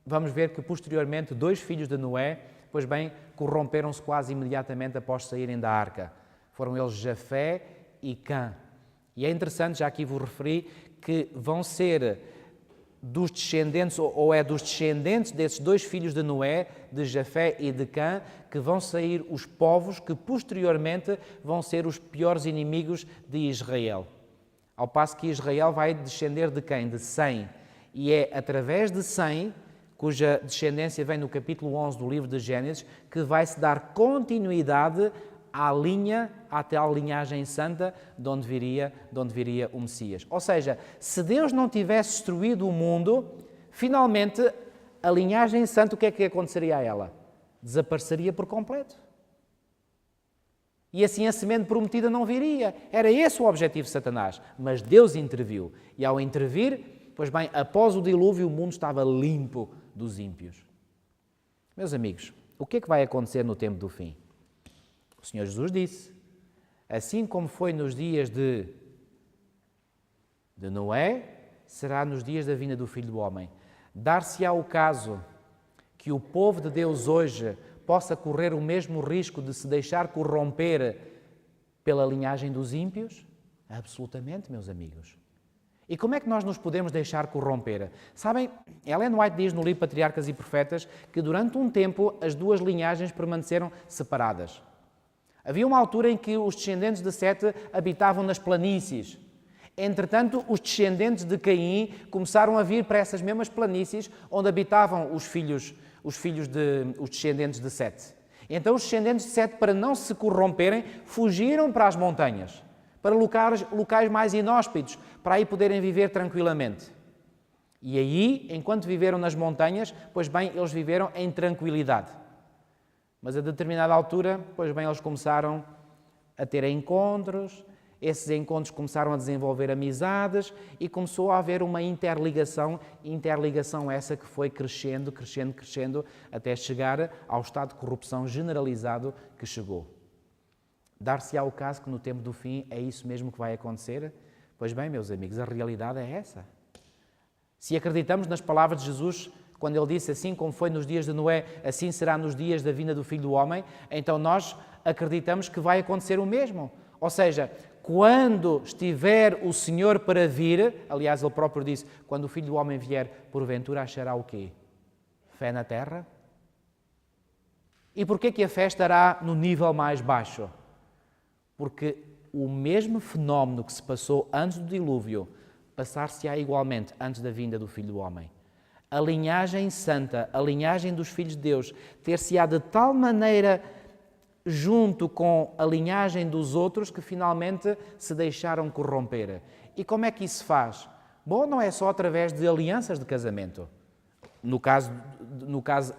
vamos ver que posteriormente 2 filhos de Noé, pois bem, corromperam-se quase imediatamente após saírem da arca. Foram eles Jafé e Cã. E é interessante, já aqui vos referi, que vão ser dos descendentes, ou é dos descendentes desses 2 filhos de Noé, de Jafé e de Cã, que vão sair os povos que posteriormente vão ser os piores inimigos de Israel. Ao passo que Israel vai descender de quem? De Sem. E é através de Sem, cuja descendência vem no capítulo 11 do livro de Gênesis, que vai-se dar continuidade à tal linhagem santa de onde viria o Messias. Ou seja, se Deus não tivesse destruído o mundo, finalmente a linhagem santa, o que é que aconteceria a ela? Desapareceria por completo. E assim a semente prometida não viria. Era esse o objetivo de Satanás. Mas Deus interviu. E ao intervir, pois bem, após o dilúvio, o mundo estava limpo dos ímpios. Meus amigos, o que é que vai acontecer no tempo do fim? O Senhor Jesus disse, assim como foi nos dias de Noé, será nos dias da vinda do Filho do Homem. Dar-se-á o caso que o povo de Deus hoje possa correr o mesmo risco de se deixar corromper pela linhagem dos ímpios? Absolutamente, meus amigos. E como é que nós nos podemos deixar corromper? Sabem, Ellen White diz no livro Patriarcas e Profetas que durante um tempo as 2 linhagens permaneceram separadas. Havia uma altura em que os descendentes de Sete habitavam nas planícies. Entretanto, os descendentes de Caim começaram a vir para essas mesmas planícies onde habitavam os descendentes de Sete. Então, os descendentes de Sete, para não se corromperem, fugiram para as montanhas, para locais mais inóspitos, para aí poderem viver tranquilamente. E aí, enquanto viveram nas montanhas, pois bem, eles viveram em tranquilidade. Mas a determinada altura, pois bem, eles começaram a ter encontros Esses encontros começaram a desenvolver amizades e começou a haver uma interligação essa que foi crescendo, até chegar ao estado de corrupção generalizado que chegou. Dar-se-á o caso que no tempo do fim é isso mesmo que vai acontecer? Pois bem, meus amigos, a realidade é essa. Se acreditamos nas palavras de Jesus, quando ele disse assim como foi nos dias de Noé, assim será nos dias da vinda do Filho do Homem, então nós acreditamos que vai acontecer o mesmo. Ou seja, quando estiver o Senhor para vir, aliás, ele próprio disse, quando o Filho do Homem vier, porventura achará o quê? Fé na terra? E porquê que a fé estará no nível mais baixo? Porque o mesmo fenómeno que se passou antes do dilúvio, passar-se-á igualmente antes da vinda do Filho do Homem. A linhagem santa, a linhagem dos filhos de Deus, ter-se-á de tal maneira junto com a linhagem dos outros que finalmente se deixaram corromper. E como é que isso se faz? Bom, não é só através de alianças de casamento. No caso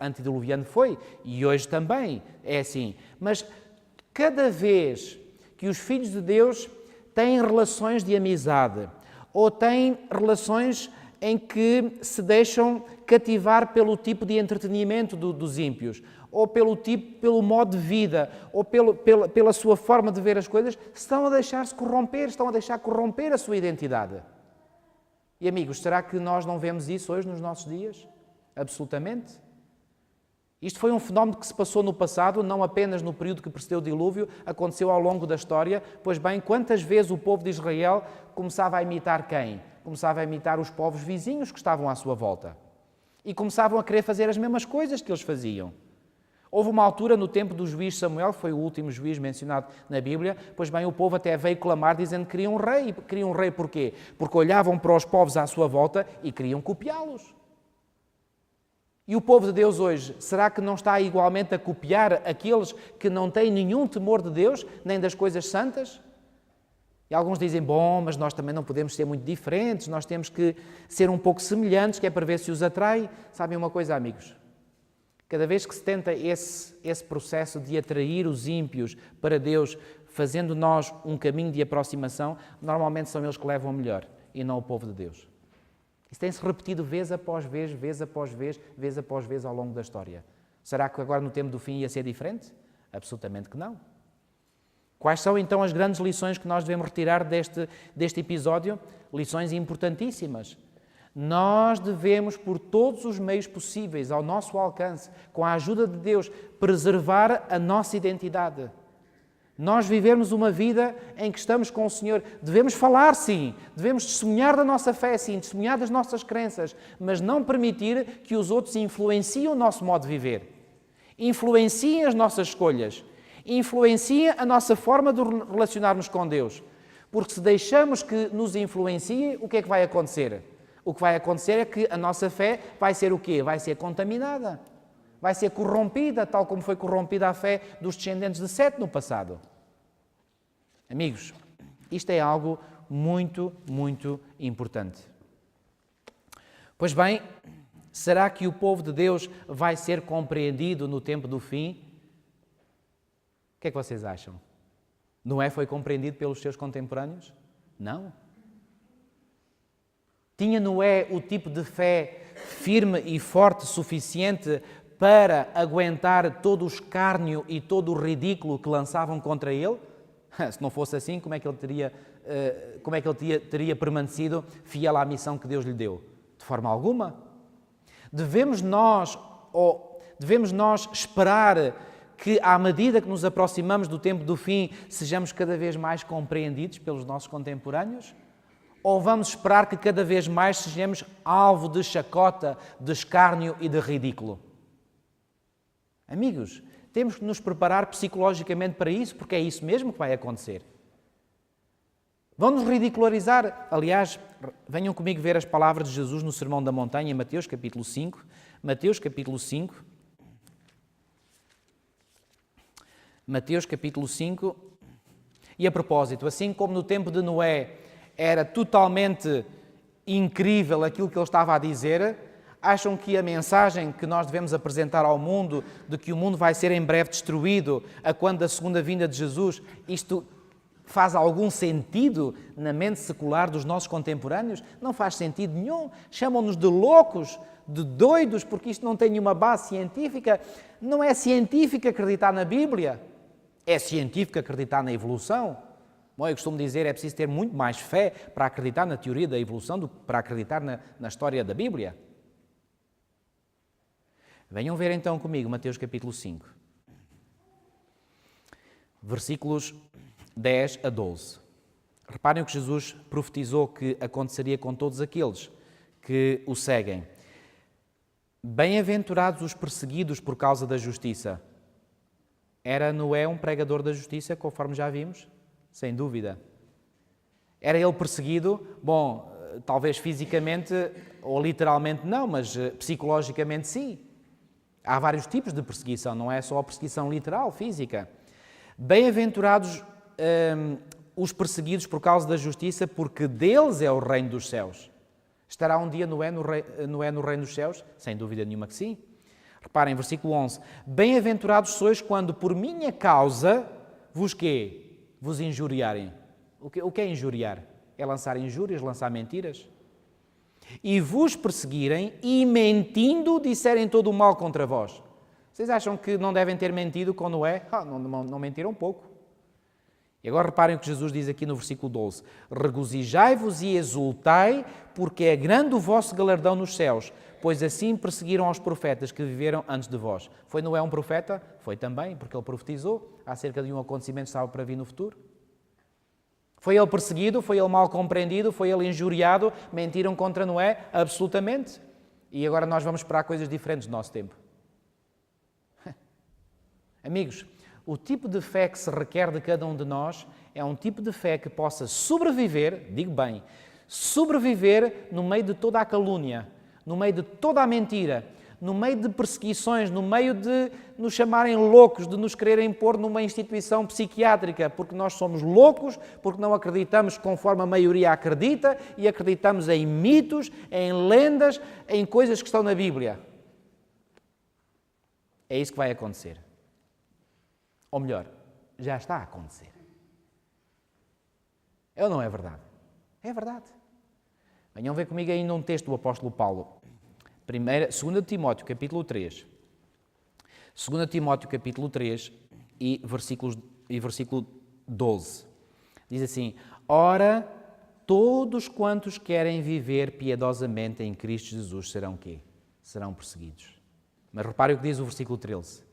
antediluviano foi, e hoje também é assim. Mas cada vez que os filhos de Deus têm relações de amizade ou têm relações em que se deixam cativar pelo tipo de entretenimento dos ímpios, ou pelo modo de vida, ou pela sua forma de ver as coisas, estão a deixar-se corromper, estão a deixar corromper a sua identidade. E amigos, será que nós não vemos isso hoje nos nossos dias? Absolutamente. Isto foi um fenómeno que se passou no passado, não apenas no período que precedeu o dilúvio, aconteceu ao longo da história. Pois bem, quantas vezes o povo de Israel começava a imitar quem? Começava a imitar os povos vizinhos que estavam à sua volta. E começavam a querer fazer as mesmas coisas que eles faziam. Houve uma altura no tempo do juiz Samuel, que foi o último juiz mencionado na Bíblia, pois bem, o povo até veio clamar dizendo que queria um rei. Queriam um rei porquê? Porque olhavam para os povos à sua volta e queriam copiá-los. E o povo de Deus hoje, será que não está igualmente a copiar aqueles que não têm nenhum temor de Deus, nem das coisas santas? E alguns dizem, bom, mas nós também não podemos ser muito diferentes, nós temos que ser um pouco semelhantes, que é para ver se os atrai. Sabem uma coisa, amigos? Cada vez que se tenta esse processo de atrair os ímpios para Deus, fazendo nós um caminho de aproximação, normalmente são eles que levam a melhor, e não o povo de Deus. Isso tem-se repetido vez após vez ao longo da história. Será que agora no tempo do fim ia ser diferente? Absolutamente que não. Quais são então as grandes lições que nós devemos retirar deste episódio? Lições importantíssimas. Nós devemos, por todos os meios possíveis, ao nosso alcance, com a ajuda de Deus, preservar a nossa identidade. Nós vivemos uma vida em que estamos com o Senhor. Devemos falar, sim. Devemos testemunhar da nossa fé, sim. Testemunhar das nossas crenças. Mas não permitir que os outros influenciem o nosso modo de viver. Influenciem as nossas escolhas. Influenciem a nossa forma de relacionarmos com Deus. Porque se deixamos que nos influenciem, o que é que vai acontecer? O que vai acontecer é que a nossa fé vai ser o quê? Vai ser contaminada. Vai ser corrompida, tal como foi corrompida a fé dos descendentes de Sete no passado. Amigos, isto é algo muito, muito importante. Pois bem, será que o povo de Deus vai ser compreendido no tempo do fim? O que é que vocês acham? Noé foi compreendido pelos seus contemporâneos? Não. Tinha Noé o tipo de fé firme e forte suficiente para aguentar todo o escárnio e todo o ridículo que lançavam contra ele? Se não fosse assim, como é que ele teria permanecido fiel à missão que Deus lhe deu? De forma alguma. Devemos nós esperar que, à medida que nos aproximamos do tempo do fim, sejamos cada vez mais compreendidos pelos nossos contemporâneos? Ou vamos esperar que cada vez mais sejamos alvo de chacota, de escárnio e de ridículo? Amigos, temos que nos preparar psicologicamente para isso, porque é isso mesmo que vai acontecer. Vão-nos ridicularizar. Aliás, venham comigo ver as palavras de Jesus no Sermão da Montanha, em Mateus capítulo 5. Mateus capítulo 5. Mateus capítulo 5. E a propósito, assim como no tempo de Noé era totalmente incrível aquilo que ele estava a dizer, acham que a mensagem que nós devemos apresentar ao mundo, de que o mundo vai ser em breve destruído, a quando da segunda vinda de Jesus, isto faz algum sentido na mente secular dos nossos contemporâneos? Não faz sentido nenhum. Chamam-nos de loucos, de doidos, porque isto não tem nenhuma base científica. Não é científico acreditar na Bíblia. É científico acreditar na evolução. Bom, eu costumo dizer, é preciso ter muito mais fé para acreditar na teoria da evolução do que para acreditar na história da Bíblia. Venham ver então comigo Mateus capítulo 5. Versículos 10 a 12. Reparem o que Jesus profetizou que aconteceria com todos aqueles que o seguem. Bem-aventurados os perseguidos por causa da justiça. Era Noé um pregador da justiça, conforme já vimos? Sem dúvida. Era ele perseguido? Bom, talvez fisicamente ou literalmente não, mas psicologicamente sim. Há vários tipos de perseguição, não é só a perseguição literal, física. Bem-aventurados os perseguidos por causa da justiça, porque deles é o reino dos céus. Estará um dia Noé no reino dos céus? Sem dúvida nenhuma que sim. Reparem, versículo 11. Bem-aventurados sois quando por minha causa vos quê? Vos injuriarem. O que é injuriar? É lançar injúrias, lançar mentiras. E vos perseguirem e mentindo disserem todo o mal contra vós. Vocês acham que não devem ter mentido com Noé? Não mentiram um pouco. E agora reparem o que Jesus diz aqui no versículo 12. Regozijai-vos e exultai, porque é grande o vosso galardão nos céus, pois assim perseguiram aos profetas que viveram antes de vós. Foi Noé um profeta? Foi também, porque ele profetizou acerca de um acontecimento que estava para vir no futuro. Foi ele perseguido? Foi ele mal compreendido? Foi ele injuriado? Mentiram contra Noé? Absolutamente. E agora nós vamos esperar coisas diferentes do nosso tempo. Amigos, o tipo de fé que se requer de cada um de nós é um tipo de fé que possa sobreviver, digo bem, sobreviver no meio de toda a calúnia, no meio de toda a mentira, no meio de perseguições, no meio de nos chamarem loucos, de nos quererem pôr numa instituição psiquiátrica, porque nós somos loucos, porque não acreditamos conforme a maioria acredita e acreditamos em mitos, em lendas, em coisas que estão na Bíblia. É isso que vai acontecer. Ou melhor, já está a acontecer. É ou não é verdade? É verdade. Venham ver comigo ainda um texto do apóstolo Paulo. 2 Timóteo, capítulo 3. 2 Timóteo, capítulo 3 e versículo 12. Diz assim: Ora, todos quantos querem viver piedosamente em Cristo Jesus serão quê? Serão perseguidos. Mas reparem o que diz o versículo 13.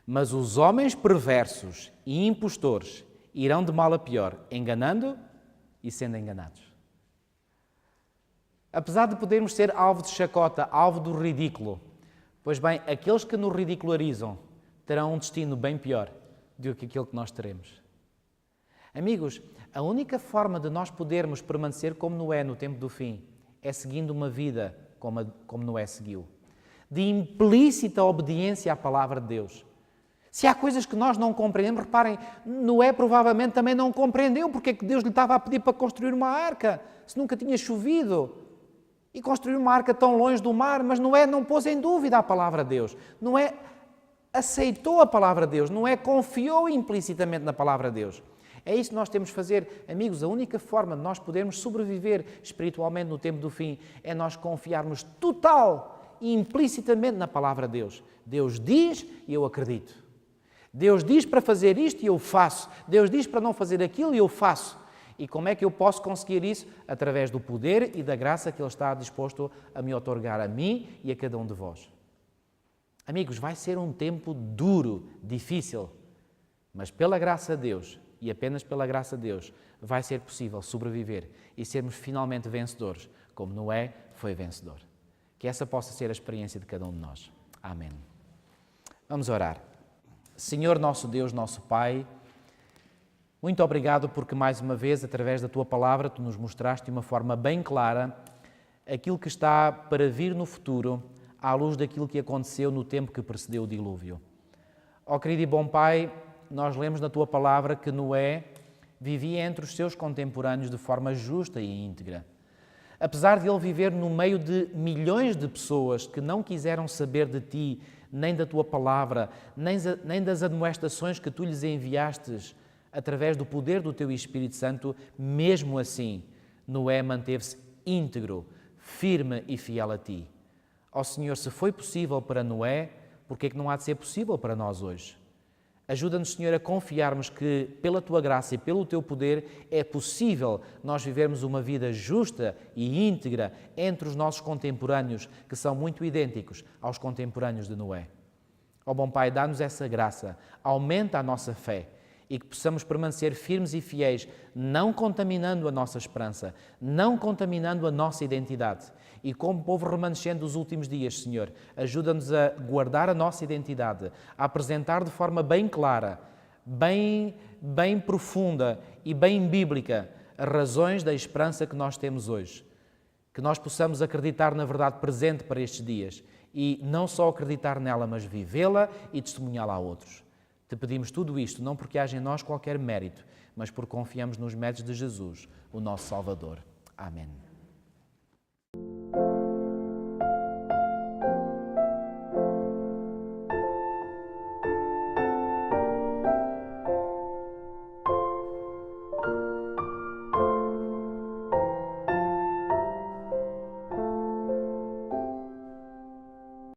Mas os homens perversos e impostores irão de mal a pior, enganando e sendo enganados. Apesar de podermos ser alvo de chacota, alvo do ridículo, pois bem, aqueles que nos ridicularizam terão um destino bem pior do que aquele que nós teremos. Amigos, a única forma de nós podermos permanecer como Noé no tempo do fim é seguindo uma vida como Noé seguiu, de implícita obediência à palavra de Deus. Se há coisas que nós não compreendemos, reparem, Noé provavelmente também não compreendeu porque é que Deus lhe estava a pedir para construir uma arca, se nunca tinha chovido, e construir uma arca tão longe do mar, mas Noé não pôs em dúvida a palavra de Deus, Noé aceitou a palavra de Deus, Noé confiou implicitamente na palavra de Deus. É isso que nós temos de fazer, amigos. A única forma de nós podermos sobreviver espiritualmente no tempo do fim é nós confiarmos total e implicitamente na palavra de Deus. Deus diz e eu acredito. Deus diz para fazer isto e eu faço. Deus diz para não fazer aquilo e eu faço. E como é que eu posso conseguir isso? Através do poder e da graça que Ele está disposto a me outorgar a mim e a cada um de vós. Amigos, vai ser um tempo duro, difícil, mas pela graça de Deus e apenas pela graça de Deus vai ser possível sobreviver e sermos finalmente vencedores, como Noé foi vencedor. Que essa possa ser a experiência de cada um de nós. Amém. Vamos orar. Senhor, nosso Deus, nosso Pai, muito obrigado porque mais uma vez, através da Tua Palavra, Tu nos mostraste de uma forma bem clara aquilo que está para vir no futuro, à luz daquilo que aconteceu no tempo que precedeu o dilúvio. Ó querido e bom Pai, nós lemos na Tua Palavra que Noé vivia entre os seus contemporâneos de forma justa e íntegra. Apesar de ele viver no meio de milhões de pessoas que não quiseram saber de Ti, nem da Tua Palavra, nem das admoestações que Tu lhes enviastes através do poder do Teu Espírito Santo, mesmo assim, Noé manteve-se íntegro, firme e fiel a Ti. Ó Senhor, se foi possível para Noé, por que é que não há de ser possível para nós hoje? Ajuda-nos, Senhor, a confiarmos que, pela Tua graça e pelo Teu poder, é possível nós vivermos uma vida justa e íntegra entre os nossos contemporâneos, que são muito idênticos aos contemporâneos de Noé. Ó bom Pai, dá-nos essa graça, aumenta a nossa fé e que possamos permanecer firmes e fiéis, não contaminando a nossa esperança, não contaminando a nossa identidade. E como povo remanescente dos últimos dias, Senhor, ajuda-nos a guardar a nossa identidade, a apresentar de forma bem clara, bem profunda e bem bíblica as razões da esperança que nós temos hoje. Que nós possamos acreditar na verdade presente para estes dias e não só acreditar nela, mas vivê-la e testemunhá-la a outros. Te pedimos tudo isto, não porque haja em nós qualquer mérito, mas porque confiamos nos méritos de Jesus, o nosso Salvador. Amém.